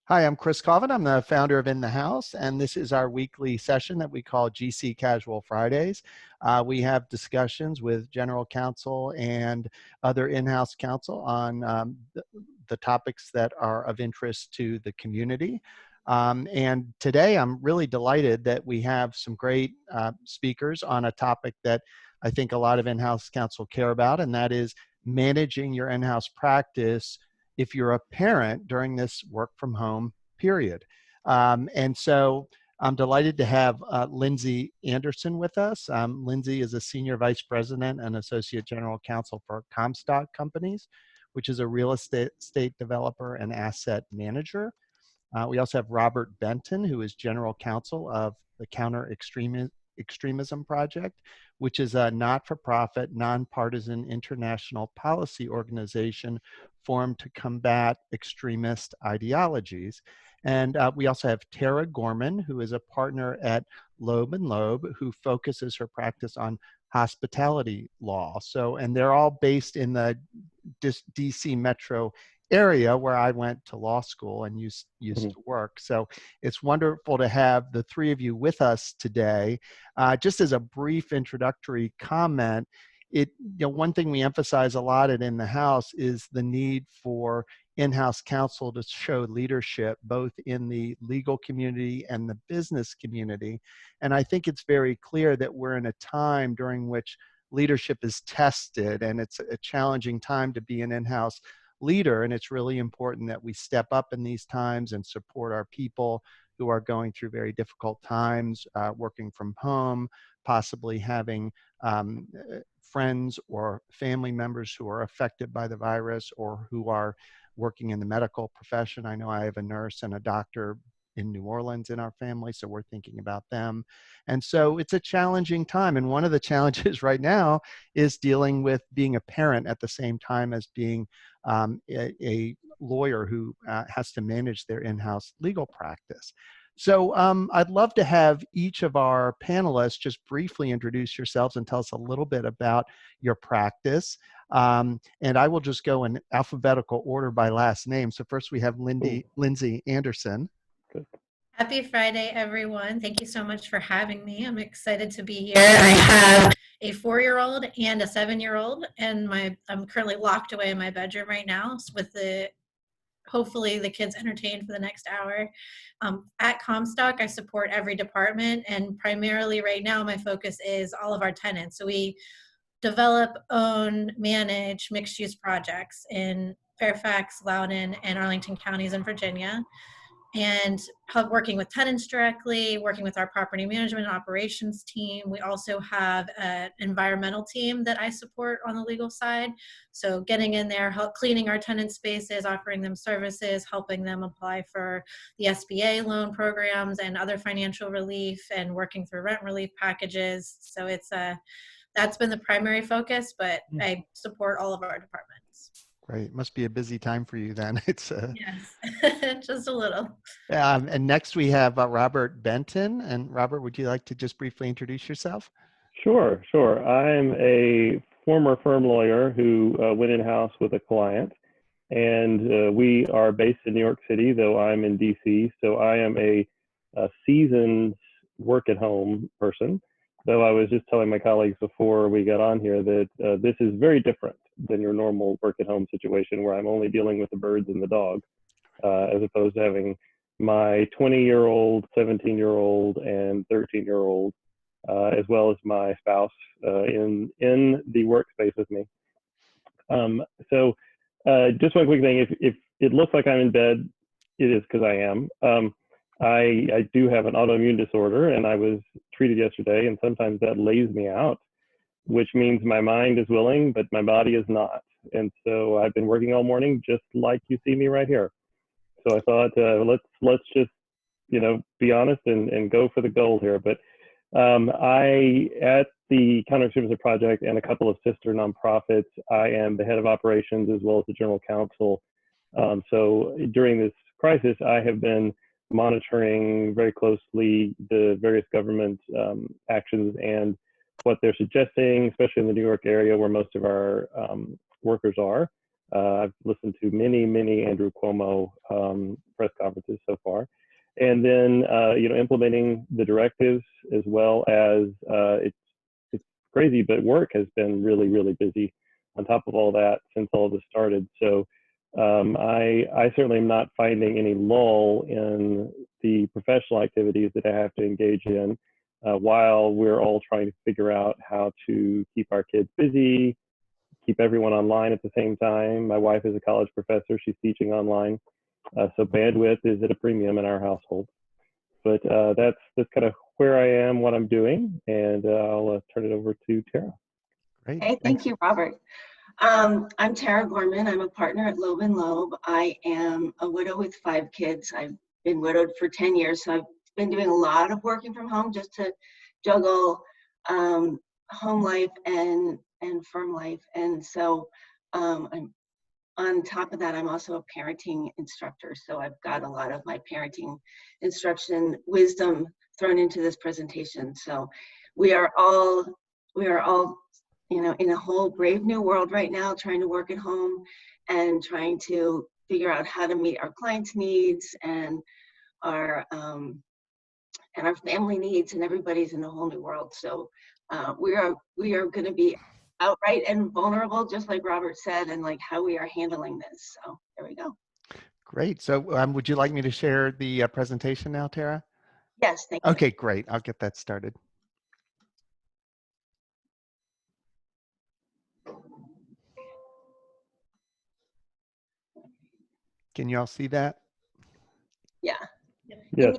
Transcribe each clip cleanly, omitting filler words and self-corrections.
Hi, I'm Chris Colvin. I'm the founder of In the House, and this is our weekly session that we call GC Casual Fridays. We have discussions with general counsel and other in-house counsel on the topics that are of interest to the community. And today I'm really delighted that we have some great speakers on a topic that I think a lot of in-house counsel care about, and that is managing your in-house practice if you're a parent during this work from home period. And so I'm delighted to have Lindsay Anderson with us. Lindsay is a senior vice president and associate general counsel for Comstock Companies, which is a real estate developer and asset manager. We also have Robert Benton, who is general counsel of the Counter Extremism Project, which is a not-for-profit, nonpartisan international policy organization formed to combat extremist ideologies. And we also have Tara Gorman, who is a partner at Loeb and Loeb, who focuses her practice on hospitality law. So, and they're all based in the DC metro area where I went to law school and used to work. So it's wonderful to have the three of you with us today. Just as a brief introductory comment, one thing we emphasize a lot at In the House is the need for in-house counsel to show leadership both in the legal community and the business community. And I think it's very clear that we're in a time during which leadership is tested, and it's a challenging time to be an in-house leader, and it's really important that we step up in these times and support our people who are going through very difficult times, working from home, possibly having friends or family members who are affected by the virus or who are working in the medical profession. I know I have a nurse and a doctor in New Orleans in our family, so we're thinking about them. And so it's a challenging time. And one of the challenges right now is dealing with being a parent at the same time as being a lawyer who has to manage their in-house legal practice. So I'd love to have each of our panelists just briefly introduce yourselves and tell us a little bit about your practice. And I will just go in alphabetical order by last name. So first we have Lindsay Anderson. Good. Happy Friday, everyone. Thank you so much for having me. I'm excited to be here. I have a 4-year-old and a 7-year-old, and I'm currently locked away in my bedroom right now with hopefully the kids entertained for the next hour. At Comstock, I support every department, and primarily right now my focus is all of our tenants. So we develop, own, manage mixed-use projects in Fairfax, Loudoun, and Arlington counties in Virginia, and working with tenants directly, working with our property management and operations team. We also have an environmental team that I support on the legal side. So getting in there, cleaning our tenant spaces, offering them services, helping them apply for the SBA loan programs and other financial relief, and working through rent relief packages. So that's been the primary focus, but I support all of our departments. Great. Must be a busy time for you then. It's yes, just a little. And next we have Robert Benton. And Robert, would you like to just briefly introduce yourself? Sure. I'm a former firm lawyer who went in-house with a client, and we are based in New York City, though I'm in DC. So I am a seasoned work-at-home person. Though I was just telling my colleagues before we got on here that this is very different than your normal work-at-home situation where I'm only dealing with the birds and the dog, as opposed to having my 20-year-old, 17-year-old, and 13-year-old, as well as my spouse in the workspace with me. So just one quick thing, if it looks like I'm in bed, it is because I am. I do have an autoimmune disorder, and I was treated yesterday, and sometimes that lays me out, which means my mind is willing, but my body is not. And so I've been working all morning, just like you see me right here. So I thought, let's just, be honest and go for the gold here. But I, at the Counter Extremism Project and a couple of sister nonprofits, I am the head of operations as well as the general counsel. So during this crisis, I have been monitoring very closely the various government actions and what they're suggesting, especially in the New York area where most of our workers are. I've listened to many Andrew Cuomo press conferences so far. And then, implementing the directives, as well as it's crazy, but work has been really busy on top of all that since all this started. So I certainly am not finding any lull in the professional activities that I have to engage in while we're all trying to figure out how to keep our kids busy, keep everyone online at the same time. My wife is a college professor. She's teaching online. So bandwidth is at a premium in our household. But that's kind of where I am, what I'm doing, and I'll turn it over to Tara. Great. Hey, thank you, Robert. I'm Tara Gorman. I'm a partner at Loeb and Loeb. I am a widow with 5 kids. I've been widowed for 10 years, so I've been doing a lot of working from home just to juggle home life and firm life. And so I'm on top of that, I'm also a parenting instructor. So I've got a lot of my parenting instruction wisdom thrown into this presentation. So we are all, in a whole brave new world right now, trying to work at home and trying to figure out how to meet our clients' needs and our family needs, and everybody's in a whole new world. So we are going to be outright and vulnerable, just like Robert said, and like how we are handling this. So there we go. Great. So would you like me to share the presentation now, Tara? Yes, thank you. Okay, great. I'll get that started. Can you all see that? Yeah. Yes.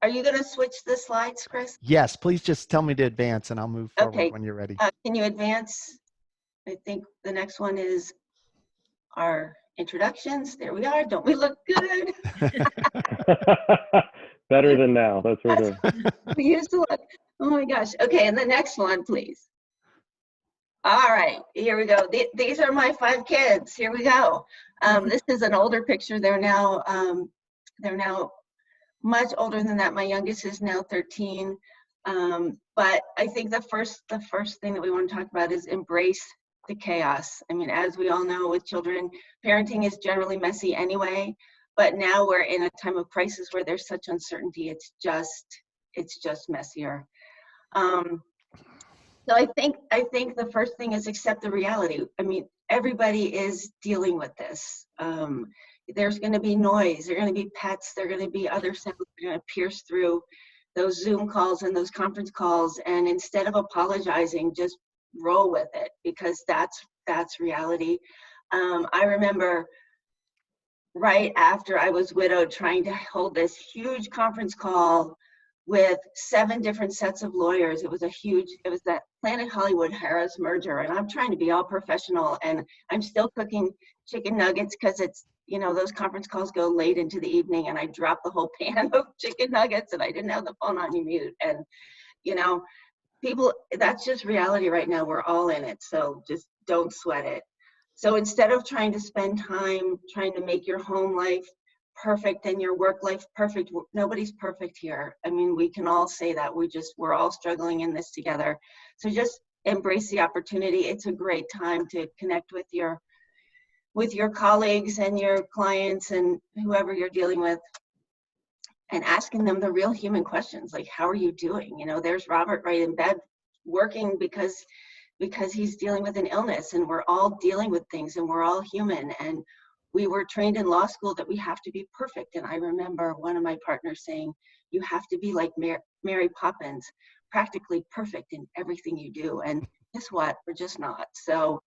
Are you going to switch the slides, Chris? Yes, please just tell me to advance and I'll move forward Okay. when you're ready. Can you advance? I think the next one is our introductions. There we are. Don't we look good? Better than now, that's for sure. We used to look. Oh my gosh. Okay, and the next one, please. All right, here we go. These are my 5 kids. Here we go. This is an older picture. They're now much older than that. My youngest is now 13. But I think the first thing that we want to talk about is embrace the chaos. I mean, as we all know, with children, parenting is generally messy anyway. But now we're in a time of crisis where there's such uncertainty. It's just messier. So I think the first thing is accept the reality. I mean, everybody is dealing with this. There's going to be noise. There are going to be pets. There are going to be other sounds that are going to pierce through those Zoom calls and those conference calls. And instead of apologizing, just roll with it, because that's reality. I remember right after I was widowed, trying to hold this huge conference call with 7 different sets of lawyers. It was that Planet Hollywood Harris merger, and I'm trying to be all professional, and I'm still cooking chicken nuggets because it's, those conference calls go late into the evening, and I dropped the whole pan of chicken nuggets, and I didn't have the phone on mute. And people, that's just reality right now. We're all in it, so just don't sweat it. So instead of trying to spend time trying to make your home life perfect and your work life perfect, nobody's perfect here. I mean, we can all say that. We're all struggling in this together. So just embrace the opportunity. It's a great time to connect with your colleagues and your clients and whoever you're dealing with, and asking them the real human questions, like, how are you doing? There's Robert right in bed working because he's dealing with an illness, and we're all dealing with things, and we're all human. And we were trained in law school that we have to be perfect. And I remember one of my partners saying, you have to be like Mary Poppins, practically perfect in everything you do. And guess what? We're just not. So,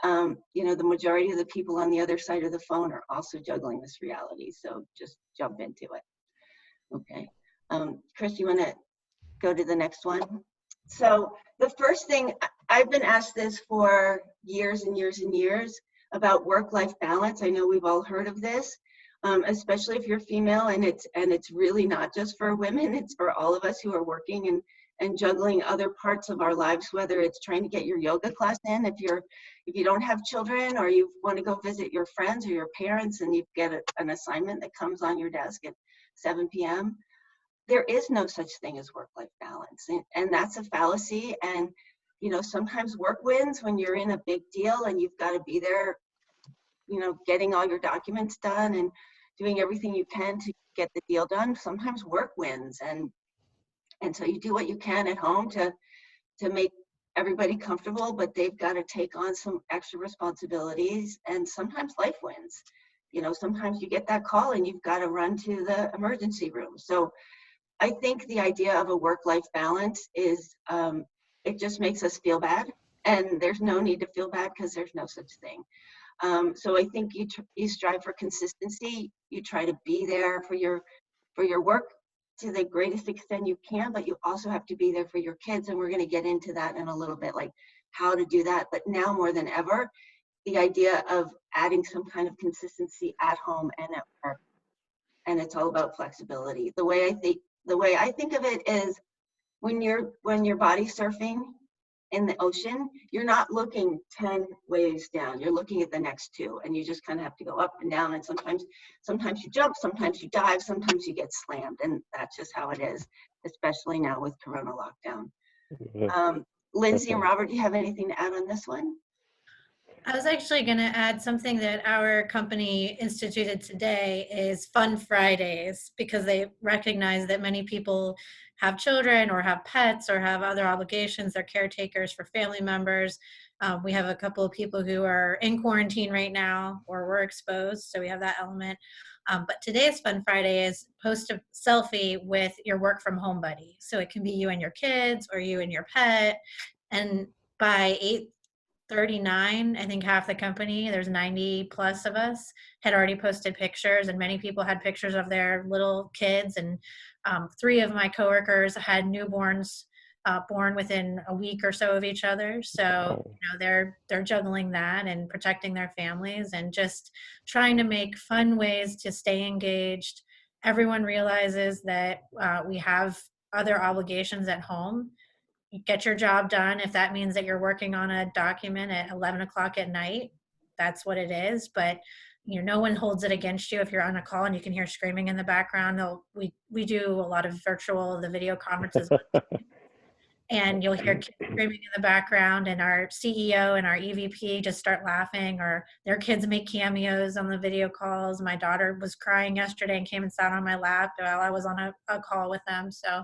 the majority of the people on the other side of the phone are also juggling this reality. So just jump into it. Okay. Chris, you want to go to the next one? So the first thing, I've been asked this for years and years and years about work-life balance. I know we've all heard of this, especially if you're female, and it's really not just for women. It's for all of us who are working and juggling other parts of our lives, whether it's trying to get your yoga class in, if you don't have children, or you want to go visit your friends or your parents and you get an assignment that comes on your desk at 7 p.m. There is no such thing as work-life balance, and that's a fallacy. And sometimes work wins when you're in a big deal and you've got to be there getting all your documents done and doing everything you can to get the deal done. Sometimes work wins, and so you do what you can at home to make everybody comfortable, but they've got to take on some extra responsibilities, and sometimes life wins. Sometimes you get that call and you've got to run to the emergency room. So I think the idea of a work-life balance is, it just makes us feel bad, and there's no need to feel bad because there's no such thing. So I think you strive for consistency. You try to be there for your work to the greatest extent you can, but you also have to be there for your kids. And we're going to get into that in a little bit, like how to do that. But now more than ever, the idea of adding some kind of consistency at home and at work, and it's all about flexibility. The way I think of it is, when you're body surfing in the ocean, you're not looking 10 waves down. You're looking at the next two, and you just kind of have to go up and down. And sometimes you jump, sometimes you dive, sometimes you get slammed, and that's just how it is, especially now with Corona lockdown. Lindsay and Robert, do you have anything to add on this one? I was actually going to add something that our company instituted today is Fun Fridays, because they recognize that many people have children or have pets or have other obligations. They're caretakers for family members. We have a couple of people who are in quarantine right now or were exposed, so we have that element. But today's Fun Friday is post a selfie with your work from home buddy. So it can be you and your kids or you and your pet. And by 8:39, I think half the company, there's 90 plus of us, had already posted pictures, and many people had pictures of their little kids. And 3 of my coworkers had newborns born within a week or so of each other. So they're juggling that and protecting their families and just trying to make fun ways to stay engaged. Everyone realizes that we have other obligations at home. Get your job done. If that means that you're working on a document at 11 o'clock at night, that's what it is. But no one holds it against you if you're on a call and you can hear screaming in the background. We do a lot of the video conferences, and you'll hear kids screaming in the background, and our CEO and our EVP just start laughing, or their kids make cameos on the video calls. My daughter was crying yesterday and came and sat on my lap while I was on a call with them. So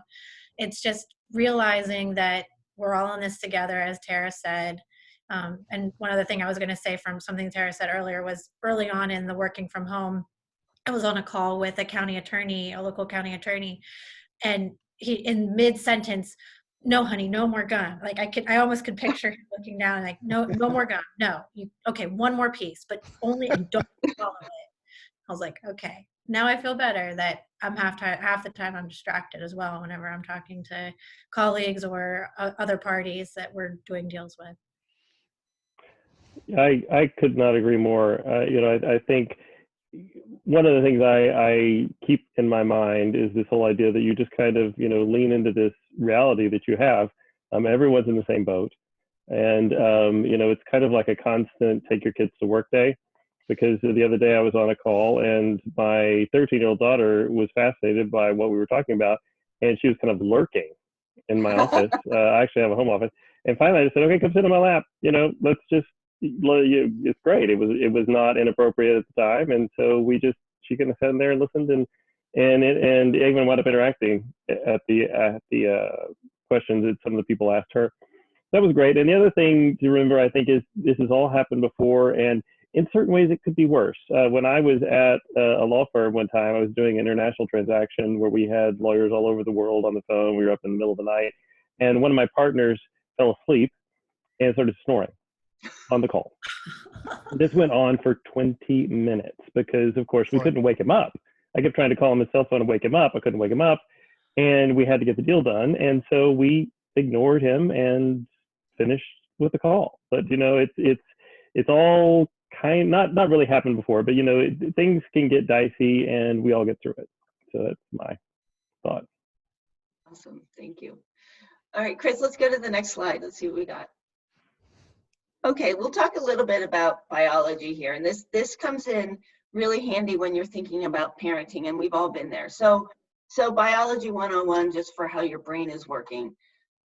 it's just realizing that we're all in this together, as Tara said. And one other thing I was going to say from something Tara said earlier was, early on in the working from home, I was on a call with a local county attorney, and he, in mid-sentence, "No, honey, no more gun." Like I almost could picture him looking down, like, no more gun. No, okay, one more piece, but only, and don't follow it. I was like, okay. Now I feel better that I'm half the time I'm distracted as well whenever I'm talking to colleagues or other parties that we're doing deals with. I could not agree more. I think one of the things I keep in my mind is this whole idea that you just kind of, lean into this reality that you have. Everyone's in the same boat. And, it's kind of like a constant take your kids to work day. Because the other day I was on a call and my 13-year-old daughter was fascinated by what we were talking about, and she was kind of lurking in my office. I actually have a home office. And finally I just said, okay, come sit on my lap. Let's just, it's great. It was not inappropriate at the time. And so she kind of sat in there and listened, and even wound up interacting at the questions that some of the people asked her. That was great. And the other thing to remember, I think, is this has all happened before, and in certain ways, it could be worse. When I was at a law firm one time, I was doing an international transaction where we had lawyers all over the world on the phone. We were up in the middle of the night, and one of my partners fell asleep and started snoring on the call. This went on for 20 minutes because, of course, we couldn't wake him up. I kept trying to call him his cell phone and wake him up. I couldn't wake him up, and we had to get the deal done. And so we ignored him and finished with the call. But it's all not really happened before, but things can get dicey, and we all get through it. So that's my thought. Awesome, thank you. All right, Chris, let's go to the next slide. Let's see what we got. Okay, we'll talk a little bit about biology here, and this comes in really handy when you're thinking about parenting, and we've all been there. So biology 101, just for how your brain is working.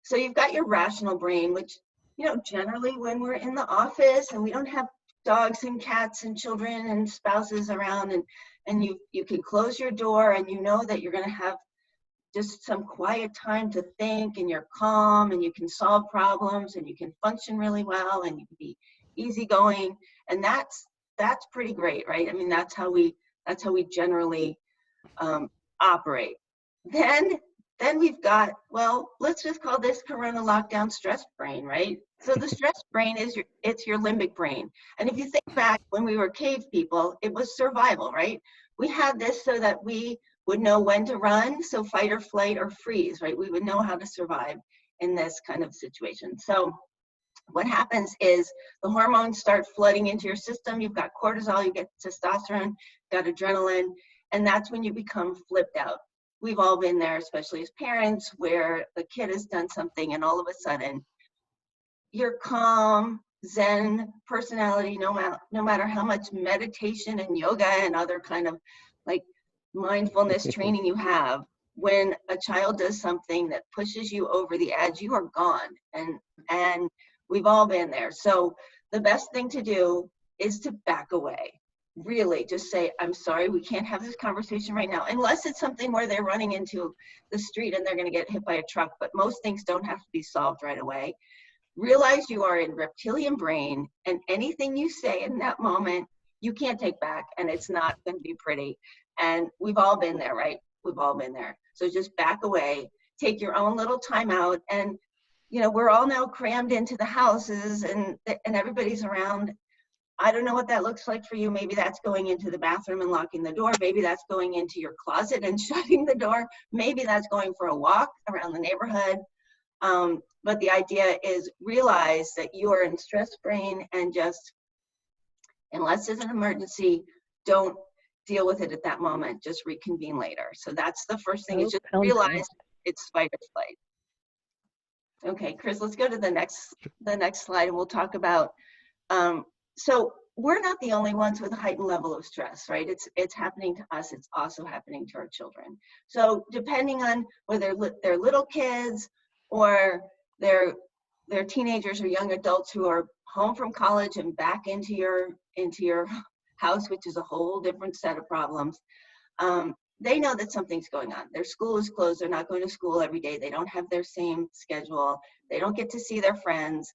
So you've got your rational brain, which generally when we're in the office and we don't have dogs and cats and children and spouses around, and you can close your door and you know that you're going to have just some quiet time to think, and you're calm and you can solve problems and you can function really well and you can be easygoing, and that's pretty great, right? I mean, that's how we generally operate. Then we've got, well, let's just call this Corona lockdown stress brain, right? So the stress brain is your limbic brain. And if you think back when we were cave people, it was survival, right? We had this so that we would know when to run, so fight or flight or freeze, right? We would know how to survive in this kind of situation. So what happens is the hormones start flooding into your system. You've got cortisol, you get testosterone, got adrenaline, and that's when you become flipped out. We've all been there, especially as parents, where the kid has done something and all of a sudden your calm, Zen personality, no matter how much meditation and yoga and other kind of like mindfulness training you have, when a child does something that pushes you over the edge, you are gone. And we've all been there. So the best thing to do is to back away. Really, just say, I'm sorry, we can't have this conversation right now, unless it's something where they're running into the street and they're going to get hit by a truck. But most things don't have to be solved right away. Realize you are in reptilian brain, and anything you say in that moment, you can't take back, and it's not going to be pretty. And we've all been there, right? We've all been there. So just back away, take your own little time out. And, you know, we're all now crammed into the houses and everybody's around. I don't know what that looks like for you. Maybe that's going into the bathroom and locking the door. Maybe that's going into your closet and shutting the door. Maybe that's going for a walk around the neighborhood. But the idea is realize that you are in stress brain, and just, unless there's an emergency, don't deal with it at that moment. Just reconvene later. So that's the first thing, is just realize it's fight or flight. Okay, Chris, let's go to the next slide, and we'll talk about, so we're not the only ones with a heightened level of stress, right? It's happening to us. It's also happening to our children. So depending on whether they're little kids or they're teenagers or young adults who are home from college and back into your house, which is a whole different set of problems, they know that something's going on. Their school is closed. They're not going to school every day. They don't have their same schedule. They don't get to see their friends.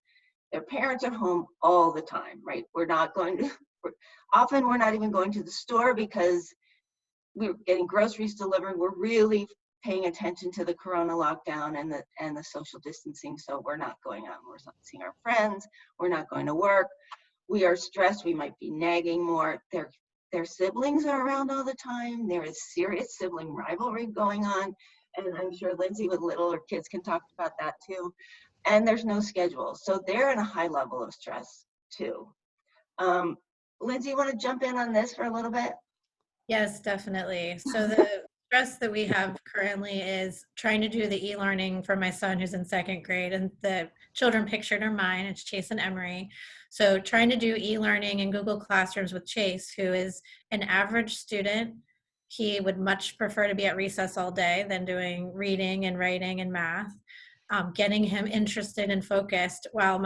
Their parents are home all the time, right? Often we're not even going to the store because we're getting groceries delivered. We're really paying attention to the Corona lockdown and the social distancing. So we're not going out. We're not seeing our friends. We're not going to work. We are stressed. We might be nagging more. Their siblings are around all the time. There is serious sibling rivalry going on. And I'm sure Lindsay with littler kids can talk about that too. And there's no schedule. So they're in a high level of stress too. Lindsay, you want to jump in on this for a little bit? Yes, definitely. So the stress that we have currently is trying to do the e-learning for my son who's in second grade, and the children pictured are mine. It's Chase and Emery. So trying to do e-learning in Google Classrooms with Chase, who is an average student. He would much prefer to be at recess all day than doing reading and writing and math. Getting him interested and focused while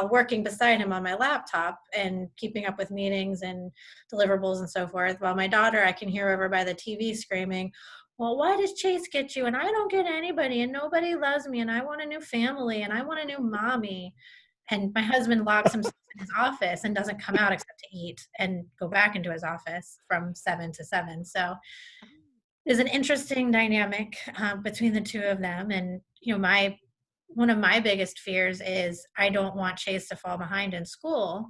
working beside him on my laptop and keeping up with meetings and deliverables and so forth. While my daughter, I can hear over by the TV screaming, well, why does Chase get you? And I don't get anybody, and nobody loves me, and I want a new family, and I want a new mommy. And my husband locks himself in his office and doesn't come out except to eat and go back into his office from 7 to 7. So there's an interesting dynamic between the two of them. And, you know, one of my biggest fears is I don't want Chase to fall behind in school.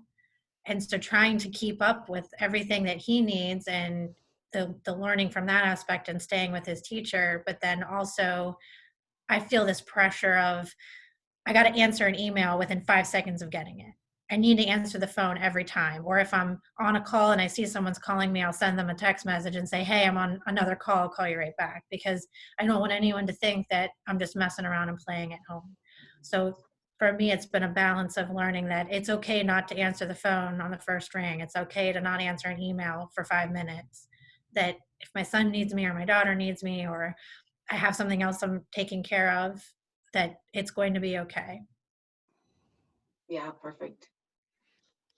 And so trying to keep up with everything that he needs and the learning from that aspect and staying with his teacher. But then also I feel this pressure of, I got to answer an email within 5 seconds of getting it. I need to answer the phone every time. Or if I'm on a call and I see someone's calling me, I'll send them a text message and say, hey, I'm on another call. I'll call you right back, because I don't want anyone to think that I'm just messing around and playing at home. So for me, it's been a balance of learning that it's okay not to answer the phone on the first ring. It's okay to not answer an email for 5 minutes. That if my son needs me or my daughter needs me, or I have something else I'm taking care of, that it's going to be okay. Yeah, perfect.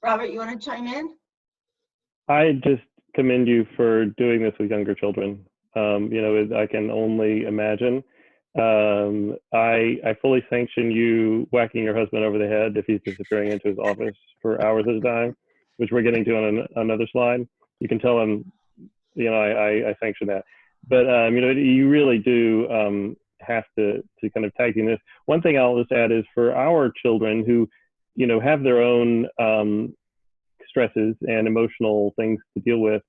Robert, you want to chime in? I just commend you for doing this with younger children. I can only imagine. I fully sanction you whacking your husband over the head if he's disappearing into his office for hours at a time, which we're getting to on another slide. You can tell him, I sanction that. But, you really do have to kind of tag team this. One thing I'll just add is for our children who, have their own stresses and emotional things to deal with,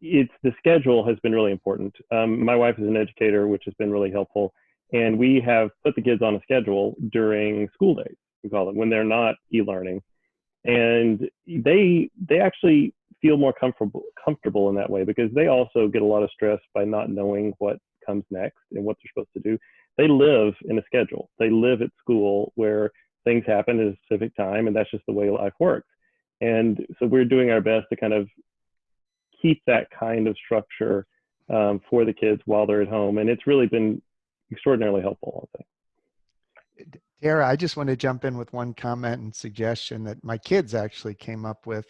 the schedule has been really important. My wife is an educator, which has been really helpful. And we have put the kids on a schedule during school days, we call it, when they're not e-learning. And they actually feel more comfortable in that way, because they also get a lot of stress by not knowing what comes next and what they're supposed to do. They live in a schedule. They live at school where things happen at a specific time, and that's just the way life works. And so we're doing our best to kind of keep that kind of structure for the kids while they're at home. And it's really been extraordinarily helpful, I think. Tara, I just want to jump in with one comment and suggestion that my kids actually came up with.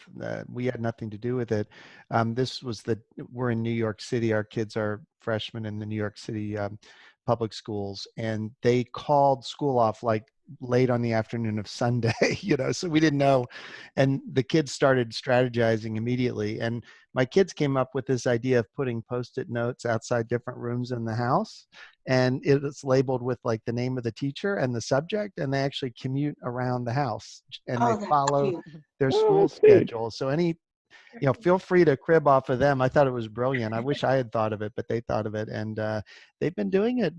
We had nothing to do with it. We're in New York City. Our kids are freshmen in the New York City public schools, and they called school off like late on the afternoon of Sunday, so we didn't know. And the kids started strategizing immediately. And my kids came up with this idea of putting Post-it notes outside different rooms in the house. And it's labeled with like the name of the teacher and the subject, and they actually commute around the house and they follow their school schedule. So feel free to crib off of them. I thought it was brilliant. I wish I had thought of it, but they thought of it, and they've been doing it.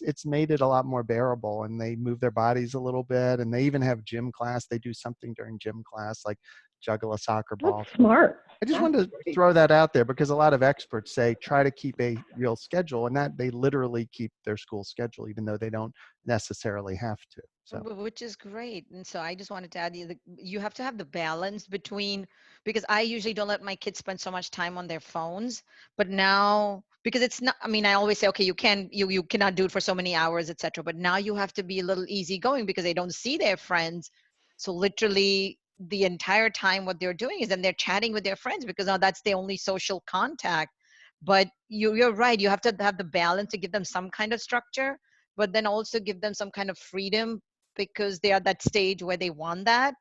It's made it a lot more bearable, and they move their bodies a little bit, and they even have gym class. They do something during gym class, like juggle a soccer ball. That's smart. I just wanted to throw that out there, because a lot of experts say try to keep a real schedule, and that they literally keep their school schedule, even though they don't necessarily have to. So, which is great. And so I just wanted to add, you have to have the balance between, because I usually don't let my kids spend so much time on their phones, but now, because it's not, I always say, okay, you cannot do it for so many hours, etc. But now you have to be a little easygoing, because they don't see their friends. So literally the entire time what they're doing is then they're chatting with their friends, because now that's the only social contact. But you're right, you have to have the balance to give them some kind of structure, but then also give them some kind of freedom, because they are at that stage where they want that.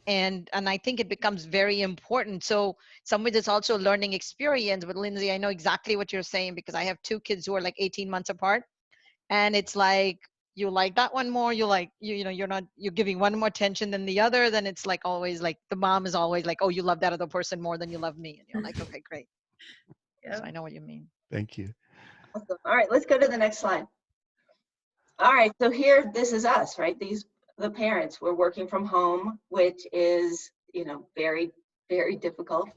And I think it becomes very important. So some ways it's also a learning experience. But Lindsay, I know exactly what you're saying, because I have two kids who are like 18 months apart, and it's like, you like that one more, you're giving one more attention than the other, then it's like always like the mom is always like, oh, you love that other person more than you love me, and you're like, okay, great. Yep. So I know what you mean. Thank you. Awesome. All right, let's go to the next slide. All right, so here, this is us, right? The parents, we're working from home, which is, very, very difficult.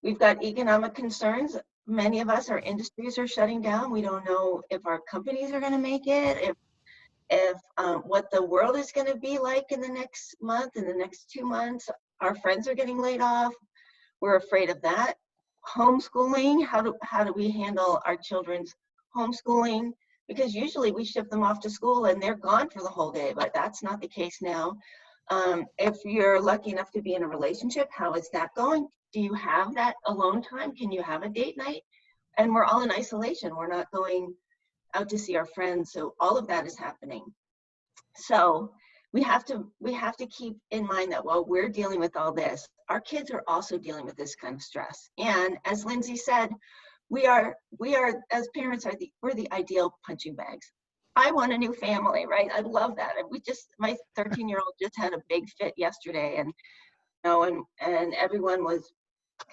We've got economic concerns. Many of us, our industries are shutting down. We don't know if our companies are going to make it, if what the world is going to be like in the next month, in the next 2 months. Our friends are getting laid off. We're afraid of that. Homeschooling, how do we handle our children's homeschooling? Because usually we ship them off to school and they're gone for the whole day, but that's not the case now. If you're lucky enough to be in a relationship, how is that going? Do you have that alone time? Can you have a date night? And we're all in isolation. We're not going out to see our friends. So all of that is happening. So we have to keep in mind that while we're dealing with all this, our kids are also dealing with this kind of stress. And as Lindsay said, we are as parents we're the ideal punching bags. I want a new family, right? I love that. And my 13-year-old just had a big fit yesterday, and and everyone was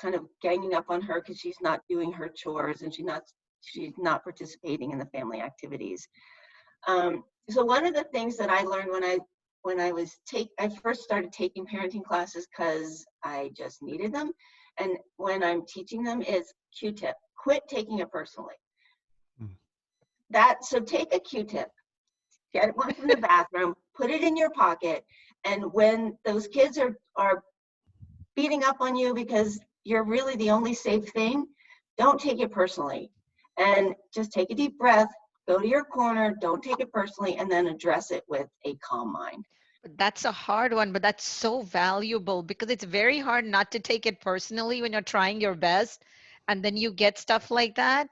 kind of ganging up on her because she's not doing her chores and she's not participating in the family activities. So one of the things that I learned when I first started taking parenting classes, because I just needed them, and when I'm teaching them, is Q-tip. Quit taking it personally. So take a Q-tip, get one from the bathroom, put it in your pocket, and when those kids are beating up on you because you're really the only safe thing, don't take it personally. And just take a deep breath, go to your corner, don't take it personally, and then address it with a calm mind. That's a hard one, but that's so valuable because it's very hard not to take it personally when you're trying your best and then you get stuff like that.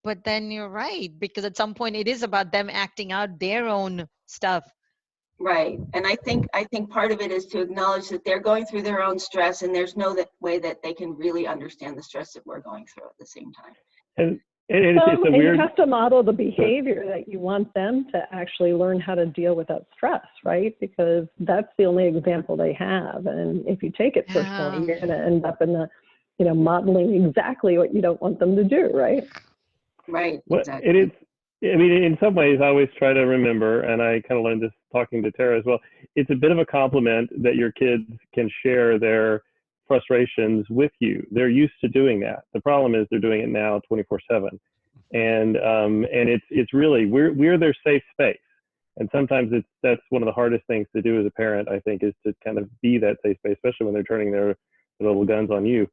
But then you're right, because at some point it is about them acting out their own stuff. Right. And I think part of it is to acknowledge that they're going through their own stress, and there's no way that they can really understand the stress that we're going through at the same time. And it's a And weird. you have to model the behavior that you want them to actually learn how to deal with that stress, right? Because that's the only example they have. And if you take it personally, you're going to end up in the, modeling exactly what you don't want them to do, right? Right. Well, Exactly. it is. I mean, in some ways, I always try to remember, and I kind of learned this talking to Tara as well. It's a bit of a compliment that your kids can share their frustrations with you. They're used to doing that. The problem is they're doing it now 24/7, and it's really we're their safe space. And sometimes that's one of the hardest things to do as a parent, I think, is to kind of be that safe space, especially when they're turning their little guns on you.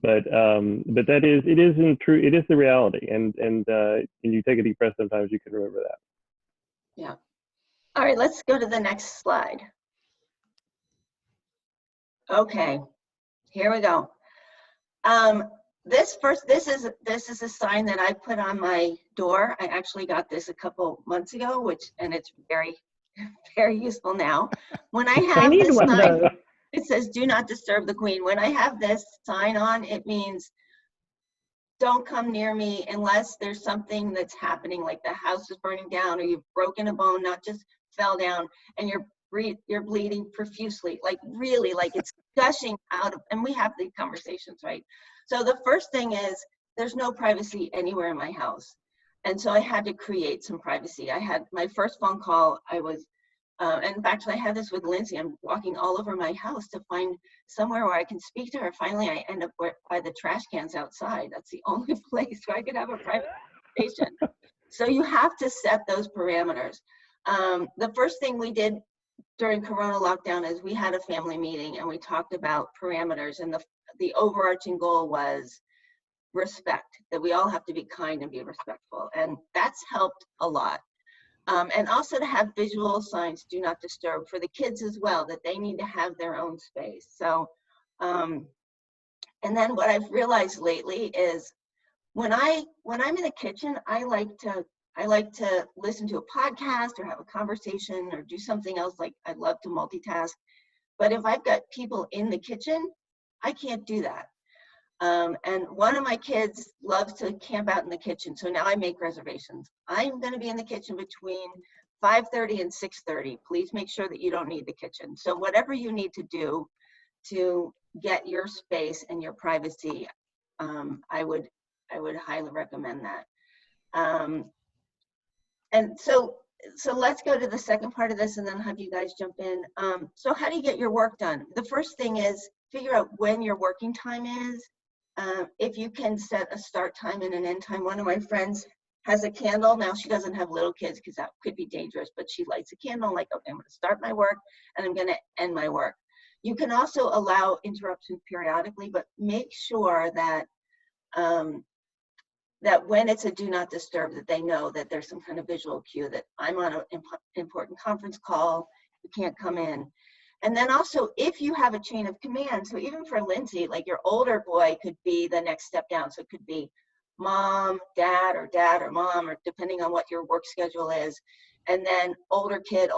But it is the reality, and you take a deep breath sometimes, you can remember that. Yeah. All right, let's go to the next slide. Okay, here we go. This is a sign that I put on my door. I actually got this a couple months ago, and it's very, very useful now. When I have need this one of sign, those. it says "Do not disturb the Queen." When I have this sign on, it means don't come near me unless there's something that's happening, like the house is burning down, or you've broken a bone, not just fell down, and you're bleeding profusely, like really, like it's gushing out of, and we have these conversations, right? So the first thing is there's no privacy anywhere in my house. And so I had to create some privacy. I had my first phone call, and in fact, I had this with Lindsay. I'm walking all over my house to find somewhere where I can speak to her. Finally, I end up by the trash cans outside. That's the only place where I could have a private conversation. So you have to set those parameters. The first thing we did during Corona lockdown is we had a family meeting and we talked about parameters, and the overarching goal was respect, that we all have to be kind and be respectful. And that's helped a lot. And also to have visual signs, do not disturb, for the kids as well, that they need to have their own space. So, and then what I've realized lately is when I'm in the kitchen, I like to listen to a podcast or have a conversation or do something else. Like I love to multitask, but if I've got people in the kitchen, I can't do that. And one of my kids loves to camp out in the kitchen, so now I make reservations. I'm going to be in the kitchen between 5:30 and 6:30. Please make sure that you don't need the kitchen. So whatever you need to do to get your space and your privacy, I would highly recommend that. And so let's go to the second part of this, and then have you guys jump in. So how do you get your work done? The first thing is figure out when your working time is. If you can set a start time and an end time. One of my friends has a candle. Now she doesn't have little kids because that could be dangerous, but she lights a candle like, okay, I'm going to start my work and I'm going to end my work. You can also allow interruptions periodically, but make sure that that when it's a do not disturb, that they know that there's some kind of visual cue that I'm on an important conference call, you can't come in. And then also, if you have a chain of command, so even for Lindsay, like your older boy could be the next step down. So it could be mom, dad, or mom, or depending on what your work schedule is. And then older kid,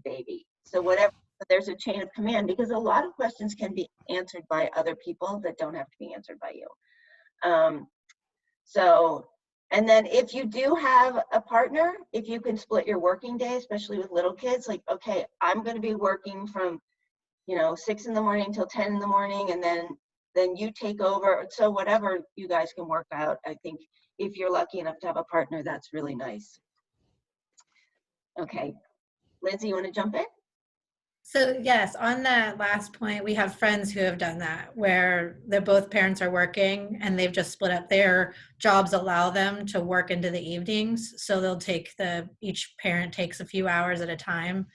baby. So whatever, there's a chain of command, because a lot of questions can be answered by other people that don't have to be answered by you. And then if you do have a partner, if you can split your working day, especially with little kids, like, okay, I'm going to be working from, 6 in the morning until 10 in the morning, and then you take over. So whatever you guys can work out, I think if you're lucky enough to have a partner, that's really nice. Okay, Lindsay, you want to jump in? So yes, on that last point, we have friends who have done that, where both parents are working and they've just split up. Their jobs allow them to work into the evenings. So they'll take each parent takes a few hours at a time.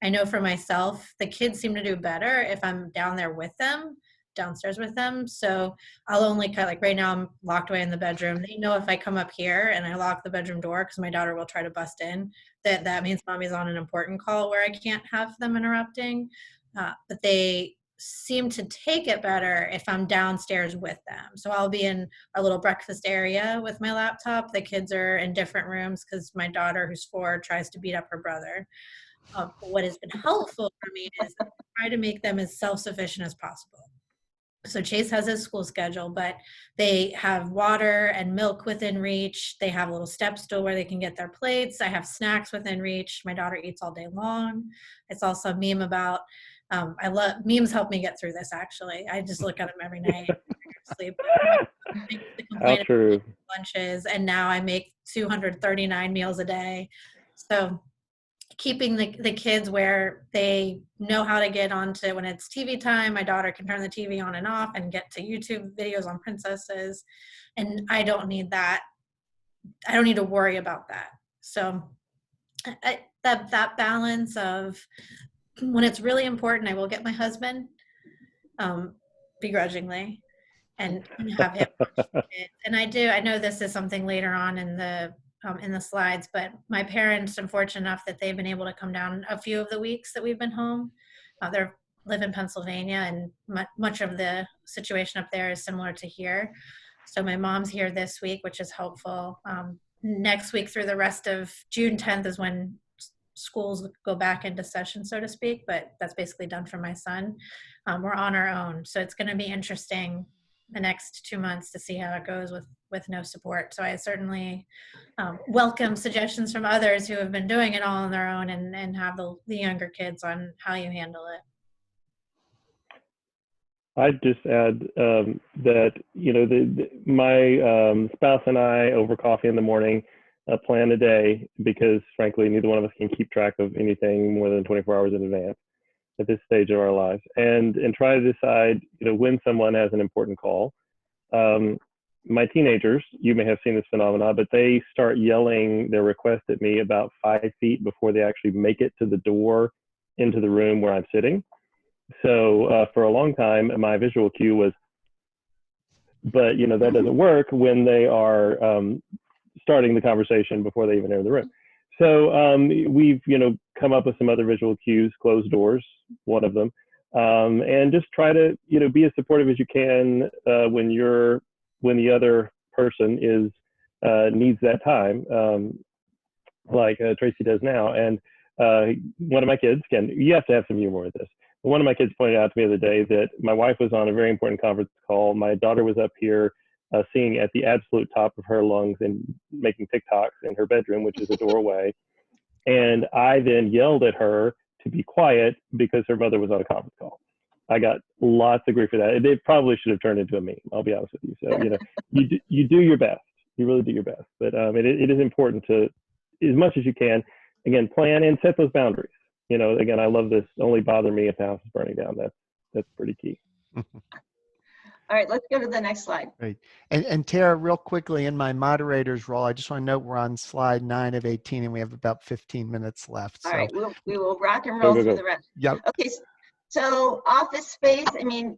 I know for myself, the kids seem to do better if I'm down there with them, downstairs with them. So I'll only kind of, like right now I'm locked away in the bedroom. They know if I come up here and I lock the bedroom door, because my daughter will try to bust in, that means mommy's on an important call where I can't have them interrupting. But they seem to take it better if I'm downstairs with them. So I'll be in our little breakfast area with my laptop. The kids are in different rooms because my daughter, who's 4, tries to beat up her brother. What has been helpful for me is try to make them as self-sufficient as possible. So Chase has his school schedule, but they have water and milk within reach. They have a little step stool where they can get their plates. I have snacks within reach. My daughter eats all day long. It's also a meme about, I love memes, help me get through this, actually. I just look at them every night and sleep. How true. Lunches, and now I make 239 meals a day. So keeping the kids where they know how to get onto, when it's TV time, my daughter can turn the TV on and off and get to YouTube videos on princesses. And I don't need that. I don't need to worry about that. So that balance of, when it's really important, I will get my husband, begrudgingly, and have him watch the kids. And I know this is something later on in the slides, but my parents, I'm fortunate enough that they've been able to come down a few of the weeks that we've been home. They live in Pennsylvania, and much of the situation up there is similar to here. So my mom's here this week, which is helpful. Next week through the rest of June 10th is when schools go back into session, so to speak, but that's basically done for my son. We're on our own. So it's going to be interesting the next 2 months to see how it goes with no support. So I certainly welcome suggestions from others who have been doing it all on their own and have the younger kids on how you handle it. I'd just add that, my spouse and I, over coffee in the morning, plan a day, because frankly, neither one of us can keep track of anything more than 24 hours in advance at this stage of our lives, and try to decide, when someone has an important call. My teenagers, you may have seen this phenomenon, but they start yelling their request at me about 5 feet before they actually make it to the door into the room where I'm sitting. So for a long time, my visual cue was, but that doesn't work when they are starting the conversation before they even enter the room. So we've come up with some other visual cues, closed doors, one of them, and just try to be as supportive as you can when the other person needs that time, like Tracy does now. And one of my kids, again, you have to have some humor with this. One of my kids pointed out to me the other day that my wife was on a very important conference call. My daughter was up here singing at the absolute top of her lungs and making TikToks in her bedroom, which is a doorway. And I then yelled at her to be quiet because her mother was on a conference call. I got lots of grief for that. It probably should have turned into a meme, I'll be honest with you. So, you do your best. You really do your best. But it is important to, as much as you can, again, plan and set those boundaries. Again, I love this, only bother me if the house is burning down. That's pretty key. All right, let's go to the next slide. Great. And Tara, real quickly, in my moderator's role, I just want to note we're on slide 9 of 18 and we have about 15 minutes left. All right, we will rock and roll through the rest. Yep. Okay, so office space,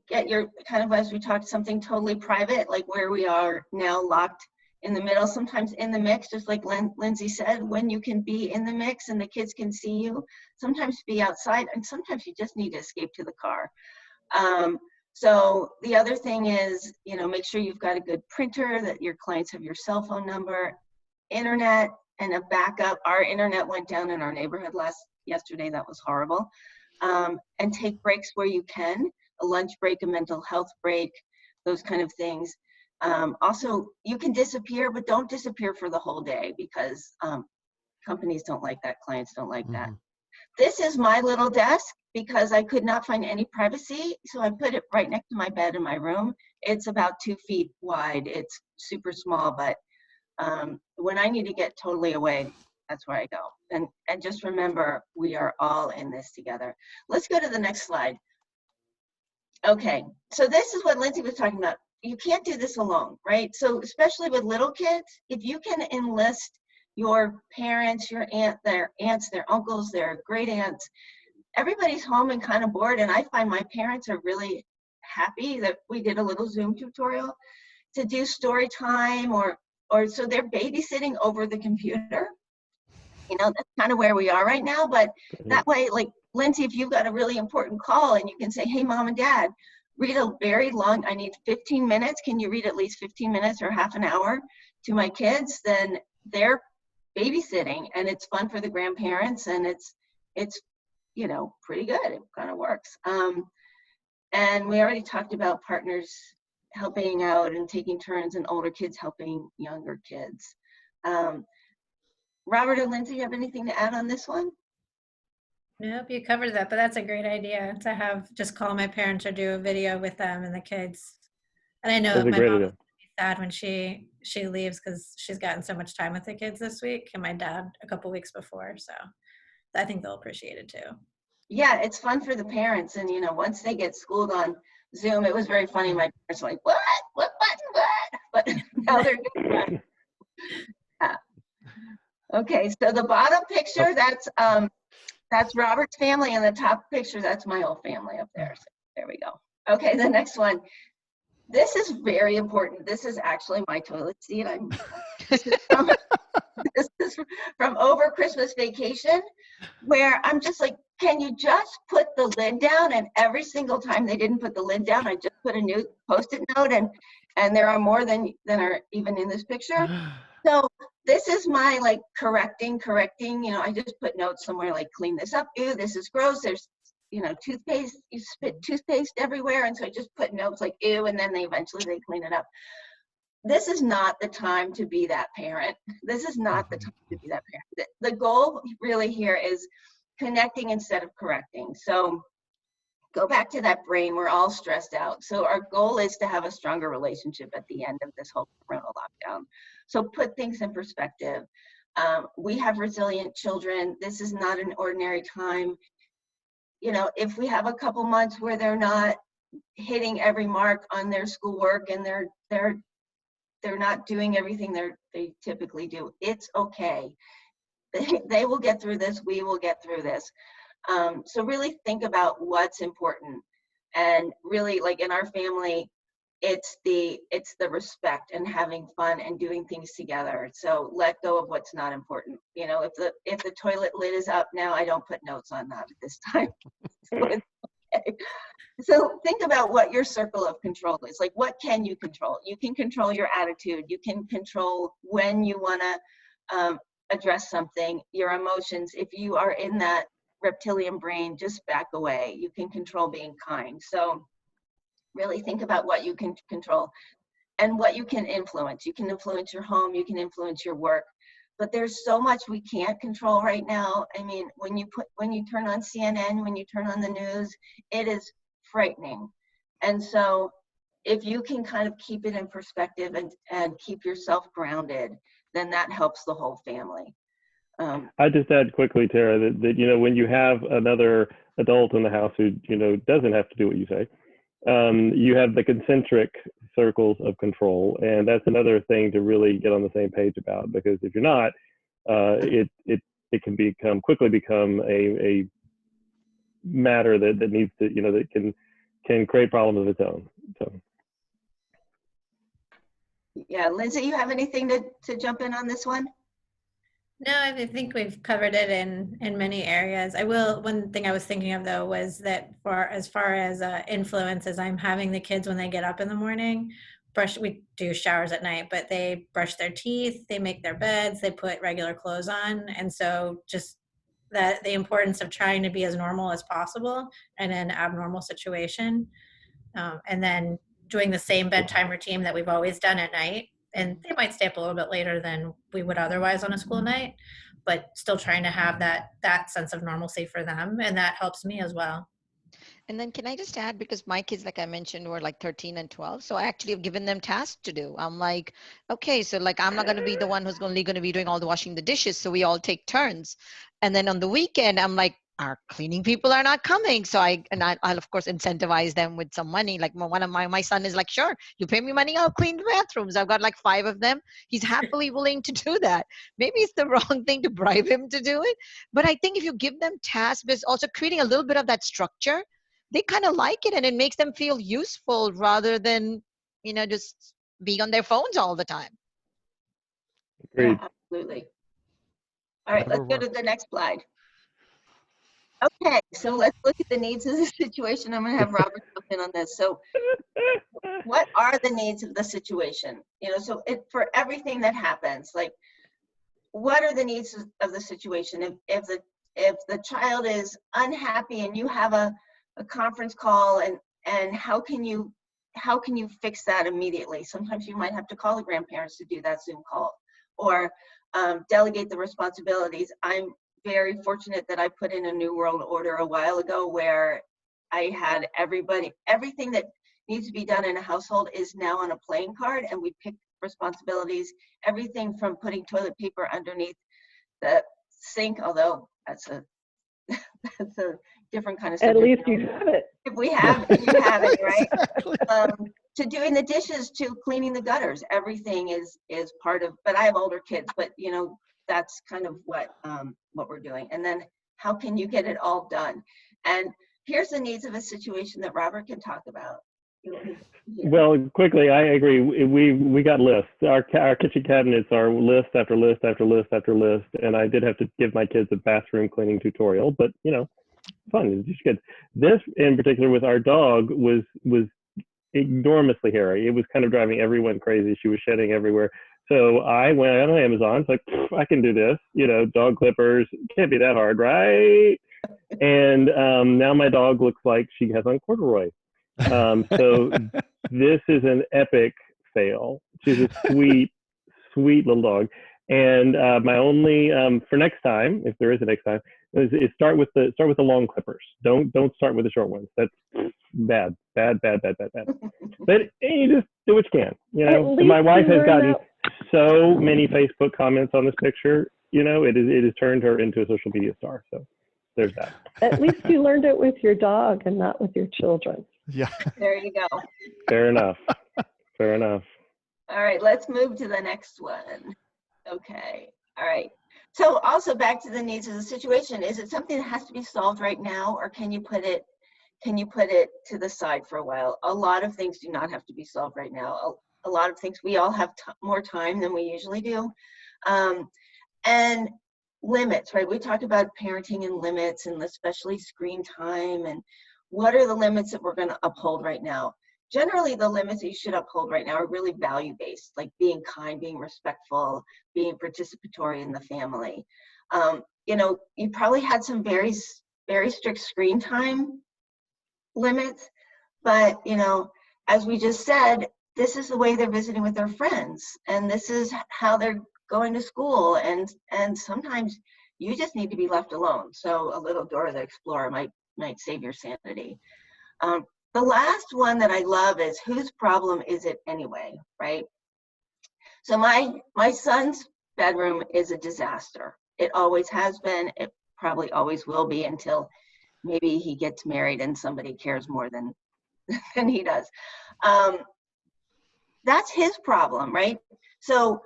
get your, kind of as we talked, something totally private, like where we are now, locked in the middle, sometimes in the mix, just like Lindsay said, when you can be in the mix and the kids can see you, sometimes be outside, and sometimes you just need to escape to the car. So the other thing is, make sure you've got a good printer, that your clients have your cell phone number, internet, and a backup. Our internet went down in our neighborhood yesterday. That was horrible. And take breaks where you can, a lunch break, a mental health break, those kind of things. Also, you can disappear, but don't disappear for the whole day, because companies don't like that, clients don't like that. This is my little desk because I could not find any privacy, so I put it right next to my bed in my room. It's about 2 feet wide. It's super small, but when I need to get totally away, that's where I go. And just remember, we are all in this together. Let's go to the next slide. Okay, so this is what Lindsay was talking about. You can't do this alone, right? So especially with little kids, if you can enlist your parents, their aunts, their uncles, their great aunts, everybody's home and kind of bored. And I find my parents are really happy that we did a little Zoom tutorial to do story time, or so they're babysitting over the computer. You know, that's kind of where we are right now. But that way, like Lindsay, if you've got a really important call and you can say, hey, mom and dad, read a very long, I need 15 minutes. Can you read at least 15 minutes or half an hour to my kids? Then they're babysitting, and it's fun for the grandparents, and it's you know, pretty good. It kind of works. And we already talked about partners helping out and taking turns, and older kids helping younger kids. Robert or Lindsay, you have anything to add on this one? Nope, you covered that, but that's a great idea to have, just call my parents or do a video with them and the kids. And I know That's a my great mom idea. will be sad when she leaves, because she's gotten so much time with the kids this week, and my dad a couple weeks before. So I think they'll appreciate it too. Yeah, it's fun for the parents. And, you know, once they get schooled on Zoom, it was very funny. My parents were like, what button, what? But now they're doing that. Yeah. Okay, so the bottom picture, that's Robert's family, and the top picture, that's my whole family up there. So there we go. Okay, the next one. This is very important. This is actually my toilet seat. This is from over Christmas vacation, where I'm just like, can you just put the lid down? And every single time they didn't put the lid down, I just put a new Post-it note, and there are more than are even in this picture. So this is my like correcting, you know, I just put notes somewhere like, clean this up, ew, this is gross, there's, you know, toothpaste, you spit toothpaste everywhere. And so I just put notes like, ew, and then they clean it up. This is not the time to be that parent. This is not the time to be that parent. The goal really here is connecting instead of correcting. So go back to that brain. We're all stressed out. So our goal is to have a stronger relationship at the end of this whole corona lockdown. So put things in perspective. We have resilient children. This is not an ordinary time. You know, if we have a couple months where they're not hitting every mark on their schoolwork and they're not doing everything they typically do, it's okay. They will get through this. We will get through this. So really think about what's important, and really, like in our family, it's the respect and having fun and doing things together. So let go of what's not important. You know, if the toilet lid is up now, I don't put notes on that at this time. So it's okay. So think about what your circle of control is. Like, what can you control? You can control your attitude. You can control when you want to address something, your emotions. If you are in that reptilian brain, just back away. You can control being kind. So really think about what you can control and what you can influence. You can influence your home, you can influence your work, but there's so much we can't control right now. I mean, when you turn on CNN, when you turn on the news, it is frightening. And so if you can kind of keep it in perspective and keep yourself grounded, then that helps the whole family. I just add quickly, Tara, that you know, when you have another adult in the house who, you know, doesn't have to do what you say, you have the concentric circles of control, and that's another thing to really get on the same page about, because if you're not, it can quickly become a matter that needs to, you know, that can create problems of its own. So. Yeah, Lindsay, you have anything to jump in on this one? No, I think we've covered it in many areas. One thing I was thinking of though was that as far as influences, I'm having the kids when they get up in the morning, we do showers at night, but they brush their teeth, they make their beds, they put regular clothes on. And so just that the importance of trying to be as normal as possible in an abnormal situation. And then doing the same bedtime routine that we've always done at night. And they might stay up a little bit later than we would otherwise on a school night, but still trying to have that sense of normalcy for them. And that helps me as well. And then can I just add, because my kids, like I mentioned, were like 13 and 12. So I actually have given them tasks to do. I'm like, okay, so like, I'm not going to be the one who's only going to be doing all the washing the dishes. So we all take turns. And then on the weekend, I'm like, our cleaning people are not coming. So I'll of course incentivize them with some money. Like my son is like, sure, you pay me money, I'll clean the bathrooms. I've got like 5 of them. He's happily willing to do that. Maybe it's the wrong thing to bribe him to do it. But I think if you give them tasks, but also creating a little bit of that structure, they kind of like it, and it makes them feel useful rather than, just being on their phones all the time. Agreed. Yeah, absolutely. All right, let's Never go to worked. the next slide. Okay, so let's look at the needs of the situation. I'm going to have Robert jump in on this. So what are the needs of the situation? So for everything that happens, like, what are the needs of the situation? If the child is unhappy and you have a conference call, and how can you fix that immediately? Sometimes you might have to call the grandparents to do that Zoom call, or delegate the responsibilities. I'm very fortunate that I put in a new world order a while ago where I had everything that needs to be done in a household is now on a playing card, and we pick responsibilities, everything from putting toilet paper underneath the sink, although that's a different kind of subject. At least you have it. If we have, you have it, right? Exactly. To doing the dishes, to cleaning the gutters, everything is part of. But I have older kids, but that's kind of what we're doing. And then how can you get it all done? And here's the needs of a situation that Robert can talk about. Well, quickly, I agree. We got lists. Our kitchen cabinets are list after list after list after list, and I did have to give my kids a bathroom cleaning tutorial, but fun. It's just good. This in particular with our dog was enormously hairy. It was kind of driving everyone crazy. She was shedding everywhere. So I went on Amazon. It's like, I can do this. Dog clippers. Can't be that hard, right? And now my dog looks like she has on corduroy. So this is an epic fail. She's a sweet, sweet little dog. And my only for next time, if there is a next time, is start with the long clippers. Don't start with the short ones. That's bad. But you just do what you can. My wife has gotten so many Facebook comments on this picture. It has turned her into a social media star. So there's that. At least you learned it with your dog and not with your children. Yeah. There you go. Fair enough. Fair enough. All right, let's move to the next one. Okay. All right. So also back to the needs of the situation. Is it something that has to be solved right now, or can you put it to the side for a while? A lot of things do not have to be solved right now. A lot of things, we all have more time than we usually do. And limits, right? We talked about parenting and limits, and especially screen time, and what are the limits that we're going to uphold right now? Generally, the limits that you should uphold right now are really value-based, like being kind, being respectful, being participatory in the family. You probably had some very, very strict screen time limits, but, as we just said, this is the way they're visiting with their friends, and this is how they're going to school, and sometimes you just need to be left alone. So a little Dora the Explorer might save your sanity. The last one that I love is, whose problem is it anyway, right? So my son's bedroom is a disaster. It always has been. It probably always will be until maybe he gets married and somebody cares more than he does. That's his problem, right? So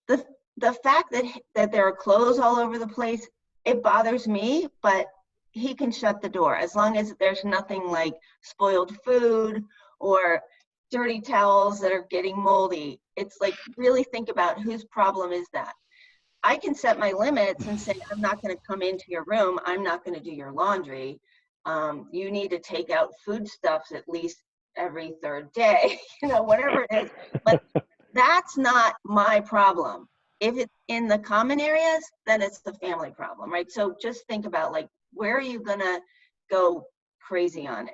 the fact that there are clothes all over the place, it bothers me, but he can shut the door as long as there's nothing like spoiled food or dirty towels that are getting moldy. It's like, really think about whose problem is that. I can set my limits and say, I'm not going to come into your room. I'm not going to do your laundry. You need to take out foodstuffs at least every third day, whatever it is. But that's not my problem. If it's in the common areas, then it's the family problem, right? So just think about, like, where are you gonna go crazy on,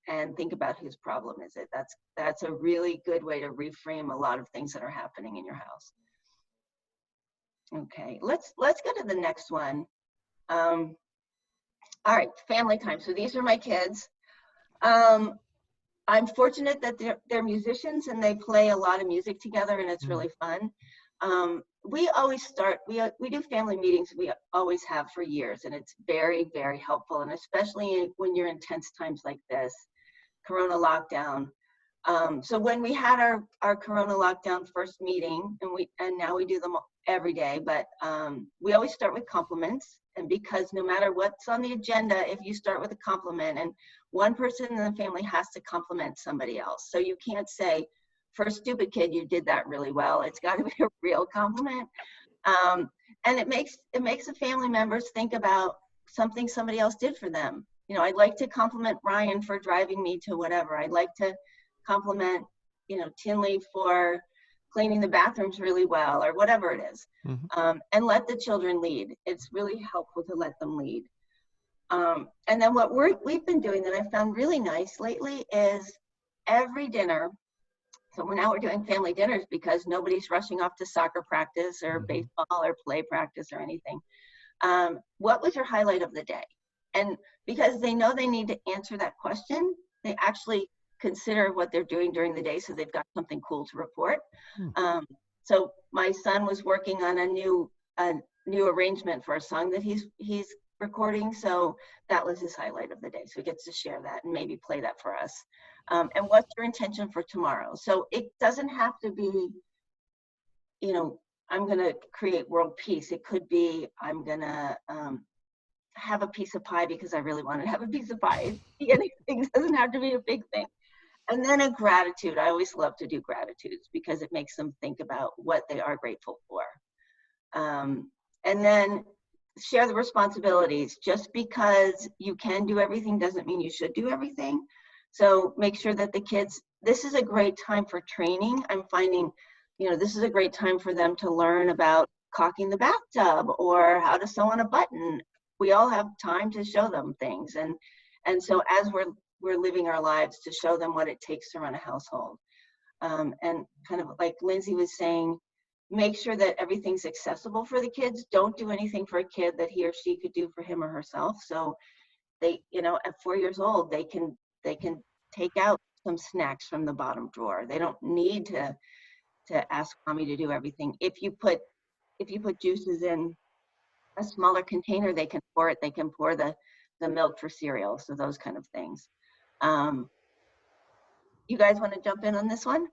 and think about whose problem is it. That's a really good way to reframe a lot of things that are happening in your house. Okay, let's go to the next one. All right, family time. So these are my kids. I'm fortunate that they're musicians and they play a lot of music together, and it's really fun. We always we do family meetings, we always have for years, and it's very, very helpful. And especially when you're in tense times like this, Corona lockdown, So when we had our Corona lockdown first meeting, and now we do them every day, but we always start with compliments. And because no matter what's on the agenda, if you start with a compliment, and one person in the family has to compliment somebody else. So you can't say, for a stupid kid, you did that really well. It's got to be a real compliment. And it makes the family members think about something somebody else did for them. You know, I'd like to compliment Ryan for driving me to whatever. I'd like to compliment, you know, Tinley for cleaning the bathrooms really well, or whatever it is. Mm-hmm. And let the children lead. It's really helpful to let them lead. And then what we've been doing that I found really nice lately is every dinner. So we're doing family dinners because nobody's rushing off to soccer practice or baseball or play practice or anything. What was your highlight of the day? And because they know they need to answer that question, they actually consider what they're doing during the day, so they've got something cool to report. So my son was working on a new arrangement for a song that he's recording, so that was his highlight of the day. So he gets to share that and maybe play that for us. And what's your intention for tomorrow? So it doesn't have to be, you know, I'm going to create world peace. It could be, I'm going to have a piece of pie because I really want to have a piece of pie. Anything doesn't have to be a big thing. And then a gratitude. I always love to do gratitudes because it makes them think about what they are grateful for. And then share the responsibilities. Just because you can do everything doesn't mean you should do everything. So make sure that the kids, this is a great time for training. I'm finding, you know, this is a great time for them to learn about caulking the bathtub or how to sew on a button. We all have time to show them things. And so as we're living our lives, to show them what it takes to run a household. And kind of like Lindsay was saying, make sure that everything's accessible for the kids. Don't do anything for a kid that he or she could do for him or herself. So they, you know, at 4 years old, they can take out some snacks from the bottom drawer. They don't need to ask mommy to do everything. If you put juices in a smaller container, they can pour it. They can pour the milk for cereal. So those kind of things. You guys want to jump in on this one?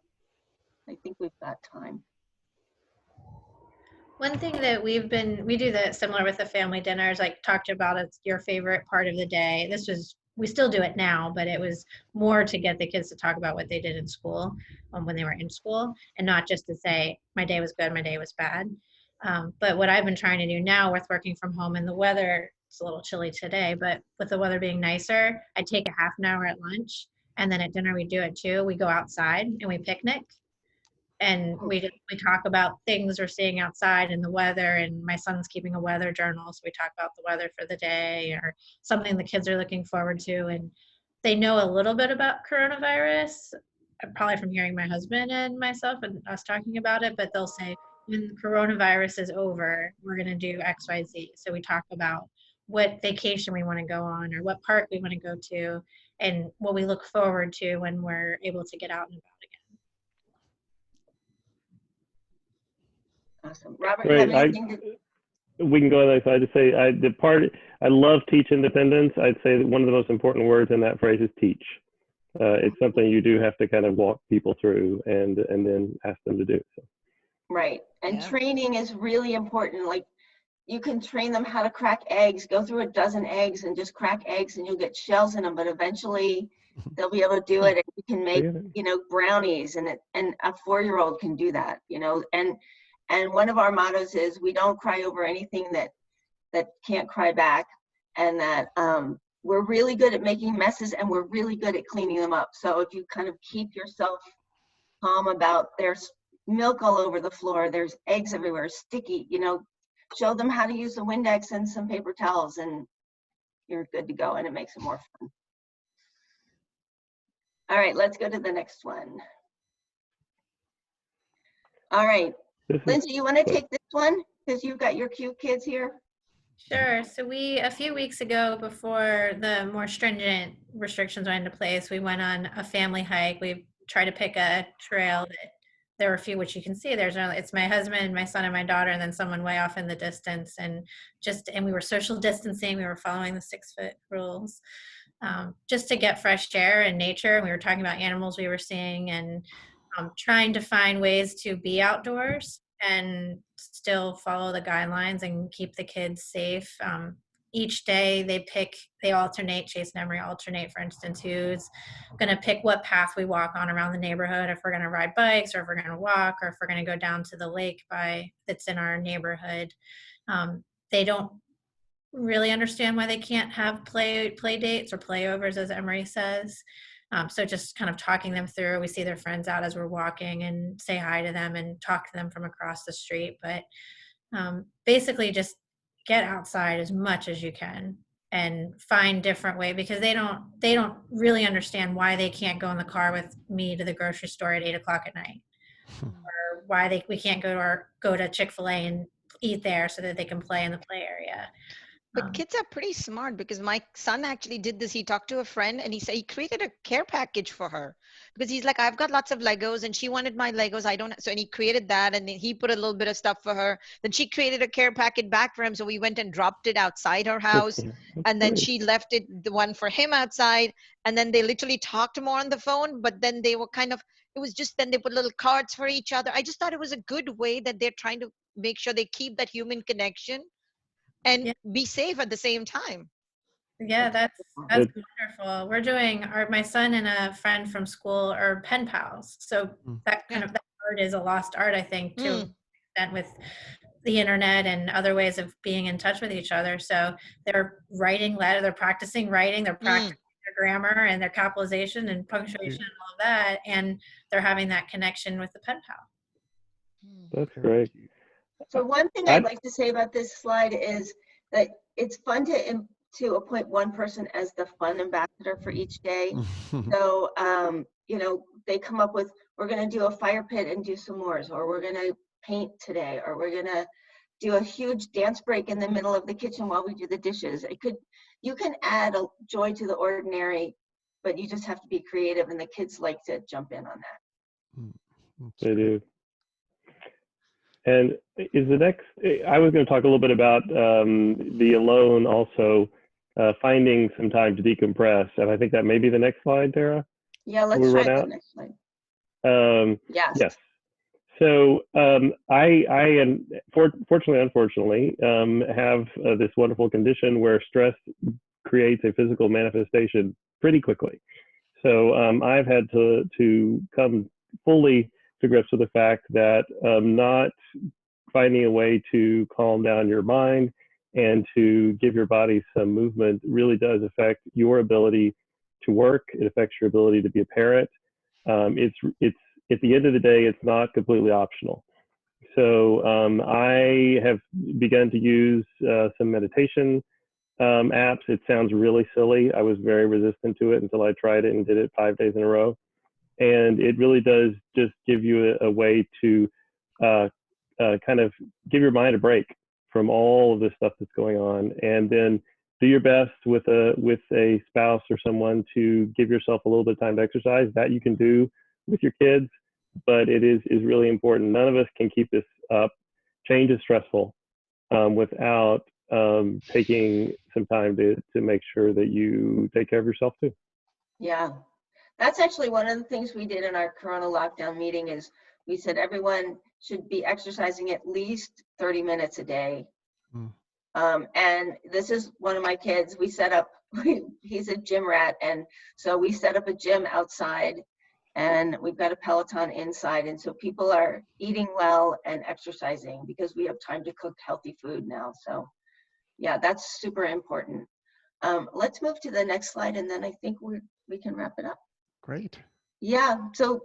I think we've got time. One thing that we do that similar with the family dinners, like talked about, it's your favorite part of the day. We still do it now, but it was more to get the kids to talk about what they did in school when they were in school, and not just to say, my day was good, my day was bad. But what I've been trying to do now with working from home and the weather, it's a little chilly today, but with the weather being nicer, I take a half an hour at lunch, and then at dinner we do it too. We go outside and we picnic. And we talk about things we're seeing outside and the weather, and my son's keeping a weather journal, so we talk about the weather for the day or something the kids are looking forward to. And they know a little bit about coronavirus, probably from hearing my husband and myself and us talking about it, but they'll say, when coronavirus is over, we're going to do X, Y, Z. So we talk about what vacation we want to go on or what park we want to go to and what we look forward to when we're able to get out and about again. Awesome. Robert, Great. you have anything We can go on that. So I just say I love teach independence. I'd say that one of the most important words in that phrase is teach. It's something you do have to kind of walk people through and then ask them to do. So. Right. And training is really important. Like, you can train them how to crack eggs, go through a dozen eggs and just crack eggs and you'll get shells in them, but eventually they'll be able to do it. And you can make, you know, brownies, and a 4-year-old can do that, you know, and one of our mottos is we don't cry over anything that can't cry back, and that we're really good at making messes and we're really good at cleaning them up. So if you kind of keep yourself calm about there's milk all over the floor, there's eggs everywhere, sticky, you know, show them how to use a Windex and some paper towels and you're good to go, and it makes it more fun. All right, let's go to the next one. All right. Lindsay, you want to take this one because you've got your cute kids here? Sure. So a few weeks ago, before the more stringent restrictions went into place, we went on a family hike. We tried to pick a trail that there were a few, which you can see. It's my husband, my son, and my daughter, and then someone way off in the distance. And we were social distancing. We were following the 6-foot rules. just to get fresh air and nature. And we were talking about animals we were seeing, and trying to find ways to be outdoors and still follow the guidelines and keep the kids safe. Each day they alternate, Chase and Emery alternate, for instance, who's going to pick what path we walk on around the neighborhood, if we're going to ride bikes or if we're going to walk or if we're going to go down to the lake that's in our neighborhood. They don't really understand why they can't have play dates or playovers, as Emery says. So just kind of talking them through. We see their friends out as we're walking and say hi to them and talk to them from across the street. But basically just get outside as much as you can and find different way, because they don't really understand why they can't go in the car with me to the grocery store at 8 o'clock at night, or why we can't go to Chick-fil-A and eat there so that they can play in the play area. But kids are pretty smart, because my son actually did this. He talked to a friend and he said he created a care package for her, because he's like, I've got lots of Legos and she wanted my Legos. And he created that, and then he put a little bit of stuff for her. Then she created a care package back for him. So we went and dropped it outside her house. And then she left the one for him outside. And then they literally talked more on the phone, but then they were then they put little cards for each other. I just thought it was a good way that they're trying to make sure they keep that human connection and be safe at the same time. Yeah, that's wonderful. We're doing my son and a friend from school are pen pals. So that kind of that art is a lost art, I think, to extent with the internet and other ways of being in touch with each other. So they're writing letters, they're practicing writing, they're practicing their grammar and their capitalization and punctuation and all of that, and they're having that connection with the pen pal. That's great. So one thing I'd like to say about this slide is that it's fun to appoint one person as the fun ambassador for each day. So, they come up with, we're going to do a fire pit and do s'mores, or we're going to paint today, or we're going to do a huge dance break in the middle of the kitchen while we do the dishes. You can add a joy to the ordinary, but you just have to be creative, and the kids like to jump in on that. They do. And I was going to talk a little bit about the alone also, finding some time to decompress. And I think that may be the next slide, Tara. Yeah, let's try the next slide. Yes. So I am, unfortunately, have this wonderful condition where stress creates a physical manifestation pretty quickly. So I've had to come fully to grips with the fact that not finding a way to calm down your mind and to give your body some movement really does affect your ability to work. It affects your ability to be a parent. It's at the end of the day, it's not completely optional. So I have begun to use some meditation apps. It sounds really silly. I was very resistant to it until I tried it and did it 5 days in a row. And it really does just give you a way to kind of give your mind a break from all of this stuff that's going on, and then do your best with a spouse or someone to give yourself a little bit of time to exercise. That you can do with your kids, but it is really important. None of us can keep this up. Change is stressful without taking some time to make sure that you take care of yourself too. Yeah. That's actually one of the things we did in our Corona lockdown meeting is we said everyone should be exercising at least 30 minutes a day. And this is one of my kids. We set up, he's a gym rat. And so we set up a gym outside and we've got a Peloton inside. And so people are eating well and exercising because we have time to cook healthy food now. So yeah, that's super important. Let's move to the next slide and then I think we can wrap it up. Great. Yeah, so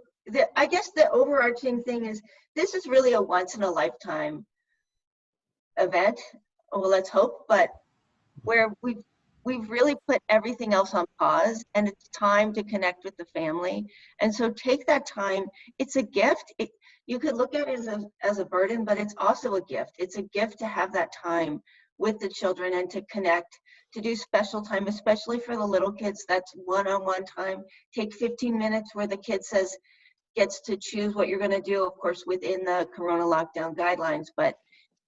I guess the overarching thing is this is really a once in a lifetime event. Well, let's hope, but where we've really put everything else on pause and it's time to connect with the family. And so take that time. It's a gift. You could look at it as a burden, but it's also a gift. It's a gift to have that time with the children and to connect, to do special time, especially for the little kids. That's one-on-one time. Take 15 minutes where the kid gets to choose what you're going to do, of course, within the Corona lockdown guidelines, but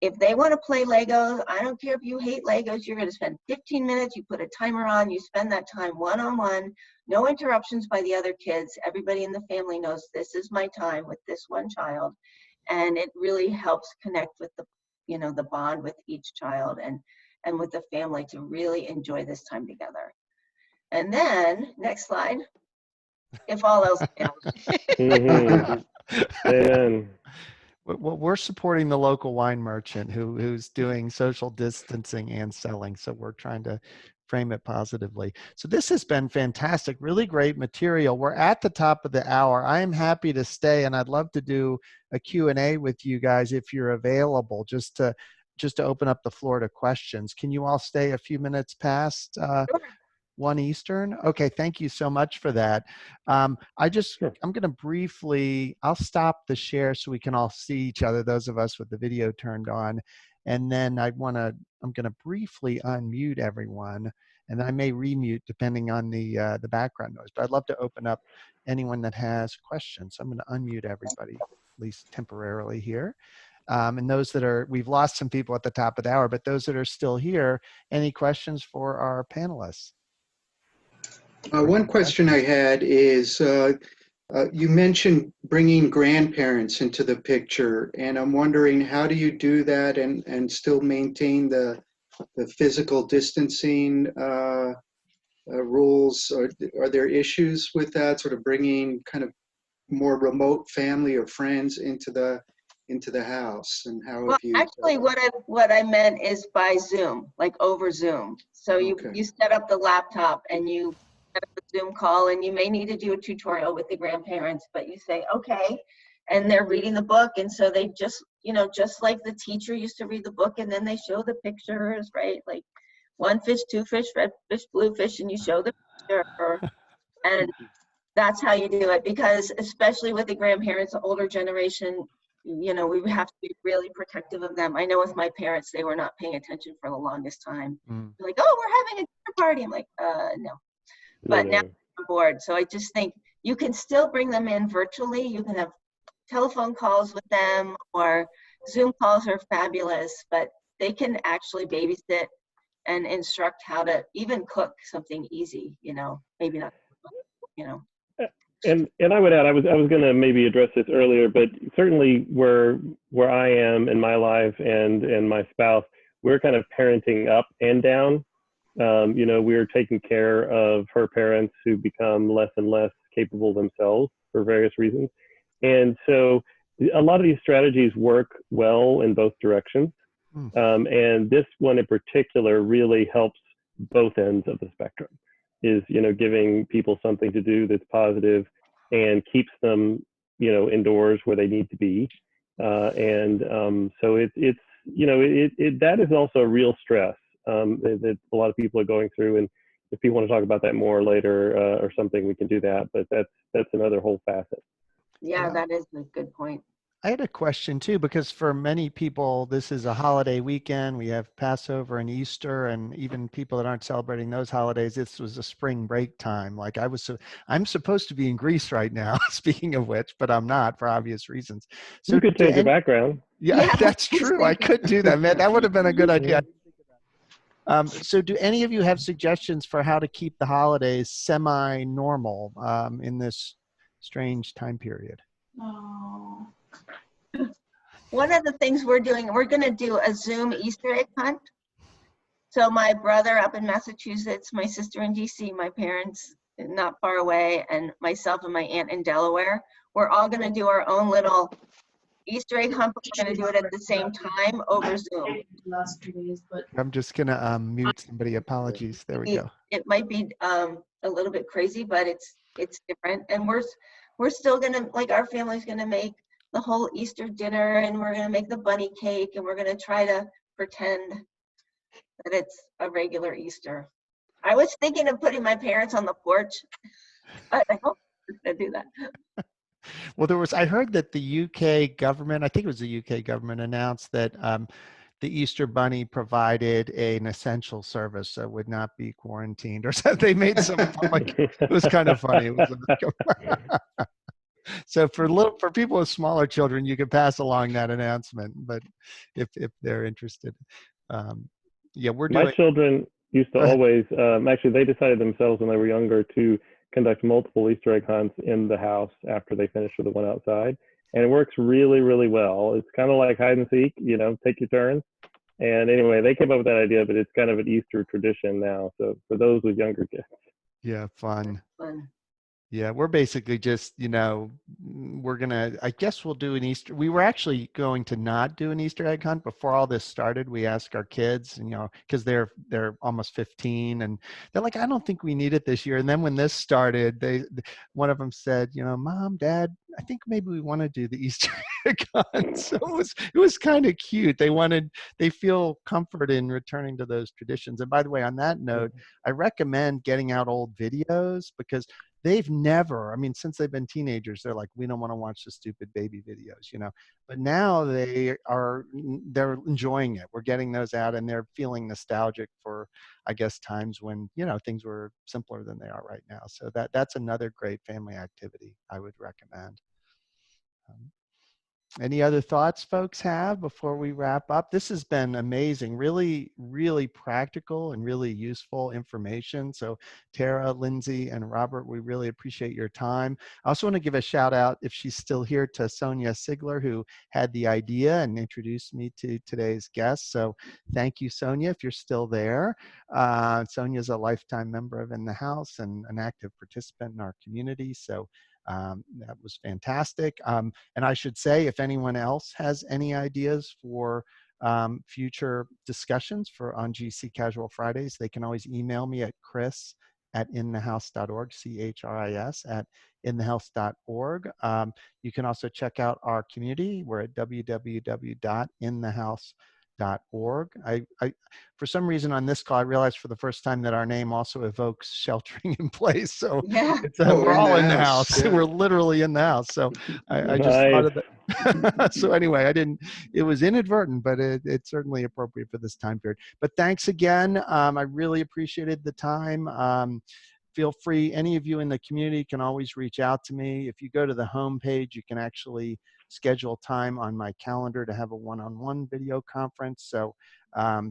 if they want to play Legos, I don't care if you hate Legos, you're going to spend 15 minutes, you put a timer on, you spend that time one-on-one, no interruptions by the other kids. Everybody in the family knows this is my time with this one child. And it really helps connect with the, you know, the bond with each child and with the family to really enjoy this time together. And then, next slide, if all else fails. Amen. Well, we're supporting the local wine merchant who's doing social distancing and selling. So we're trying to frame it positively. So this has been fantastic, really great material. We're at the top of the hour. I am happy to stay, and I'd love to do a Q&A with you guys if you're available, just to open up the floor to questions. Can you all stay a few minutes past 1 Eastern? Okay, thank you so much for that. I'm going to briefly, I'll stop the share so we can all see each other, those of us with the video turned on. And then I'm going to briefly unmute everyone, and I may remute depending on the background noise, but I'd love to open up anyone that has questions. So I'm going to unmute everybody, at least temporarily here. And those that are, we've lost some people at the top of the hour, but those that are still here, any questions for our panelists? One question I had is, you mentioned bringing grandparents into the picture, and I'm wondering, how do you do that and still maintain the physical distancing rules? Are there issues with that, sort of bringing kind of more remote family or friends into the house? And how have you? Actually, what I meant is by Zoom, like over Zoom. So you set up the laptop and you set up a Zoom call, and you may need to do a tutorial with the grandparents, but you say, okay, and they're reading the book. And so they just, you know, just like the teacher used to read the book, and then they show the pictures, right? Like 1 fish, 2 fish, red fish, blue fish, and you show the picture. And that's how you do it, because especially with the grandparents, the older generation, you know, we have to be really protective of them. I know with my parents, they were not paying attention for the longest time. They're like, oh, we're having a dinner party. I'm like, no. But now I'm on board. So I just think you can still bring them in virtually. You can have telephone calls with them, or Zoom calls are fabulous, but they can actually babysit and instruct how to even cook something easy, you know, maybe not, you know. And I would add, I was going to maybe address this earlier, but certainly where I am in my life and my spouse, we're kind of parenting up and down. You know, we're taking care of her parents who become less and less capable themselves for various reasons. And so a lot of these strategies work well in both directions. And this one in particular really helps both ends of the spectrum, is, you know, giving people something to do that's positive and keeps them, you know, indoors where they need to be. So it's you know, that is also a real stress that a lot of people are going through. And if people want to talk about that more later or something, we can do that. But that's another whole facet. Yeah, that is a good point. I had a question too, because for many people, this is a holiday weekend. We have Passover and Easter, and even people that aren't celebrating those holidays, this was a spring break time. Like I'm supposed to be in Greece right now, speaking of which, but I'm not for obvious reasons. So you could change your background. Yeah, that's true. I could do that, man. That would have been a good idea. So do any of you have suggestions for how to keep the holidays semi-normal in this strange time period? Oh. One of the things we're doing, we're going to do a Zoom Easter egg hunt. So my brother up in Massachusetts, my sister in DC, my parents not far away, and myself and my aunt in Delaware, we're all going to do our own little Easter egg hunt. We're going to do it at the same time over Zoom. I'm just going to mute somebody. Apologies. There we go. It might be a little bit crazy, but it's different. And we're still going to, like, our family's going to make the whole Easter dinner, and we're going to make the bunny cake, and we're going to try to pretend that it's a regular Easter. I was thinking of putting my parents on the porch, but I hope we're going to do that. Well, I heard that the UK government, I think it was the UK government, announced that the Easter Bunny provided an essential service, so would not be quarantined or something. They made some public, it was kind of funny. So for people with smaller children, you can pass along that announcement, but if they're interested, um, yeah, we're My doing. children used to Go ahead. always, actually, they decided themselves when they were younger to conduct multiple Easter egg hunts in the house after they finished with the one outside. And it works really, really well. It's kind of like hide and seek, take your turns. And anyway, they came up with that idea, but it's kind of an Easter tradition now. So for those with younger kids. Yeah, fun. Fun. Yeah, we're basically just, I guess we'll do an Easter. We were actually going to not do an Easter egg hunt before all this started. We asked our kids, and, because they're almost 15, and they're like, I don't think we need it this year. And then when this started, one of them said, Mom, Dad, I think maybe we want to do the Easter egg hunt. So it was kind of cute. They feel comfort in returning to those traditions. And by the way, on that note, I recommend getting out old videos, because they've never, since they've been teenagers, they're like, we don't want to watch the stupid baby videos, but now they're enjoying it. We're getting those out, and they're feeling nostalgic for, I guess, times when, things were simpler than they are right now. So that's another great family activity I would recommend. Any other thoughts folks have before we wrap up? This has been amazing, really, really practical and really useful information. So Tara, Lindsay, and Robert, we really appreciate your time. I also want to give a shout out, if she's still here, to Sonia Sigler, who had the idea and introduced me to today's guest. So thank you, Sonia, if you're still there. Sonia's a lifetime member of In the House and an active participant in our community. So that was fantastic. And I should say, if anyone else has any ideas for future discussions on GC Casual Fridays, they can always email me at chris@inthehouse.org, CHRIS @inthehouse.org. You can also check out our community. We're at www.inthehouse.org. For some reason on this call, I realized for the first time that our name also evokes sheltering in place. So Yeah. we're all in the house. house. Yeah. We're literally in the house. So I just thought of that. So anyway, it was inadvertent, but it's certainly appropriate for this time period. But thanks again. I really appreciated the time. Feel free, any of you in the community can always reach out to me. If you go to the homepage, you can actually schedule time on my calendar to have a one-on-one video conference. So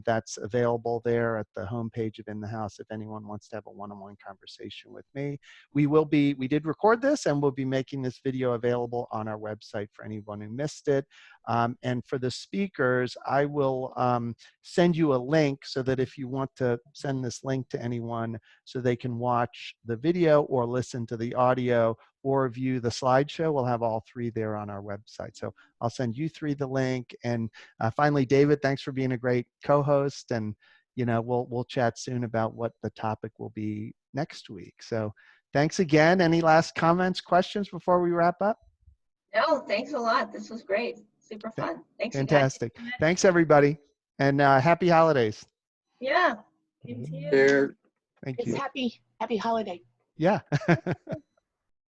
that's available there at the homepage of In the House if anyone wants to have a one-on-one conversation with me. We did record this, and we'll be making this video available on our website for anyone who missed it. And for the speakers, I will send you a link so that if you want to send this link to anyone so they can watch the video or listen to the audio or view the slideshow, we'll have all three there on our website. So I'll send you three the link. And finally, David, thanks for being a great co-host. And we'll chat soon about what the topic will be next week. So thanks again. Any last comments, questions before we wrap up? No, thanks a lot. This was great. Super fun. Thanks, you guys. Fantastic. Thanks, everybody. And happy holidays. Yeah. Same to you. There. Thank It's you. happy holiday. Yeah.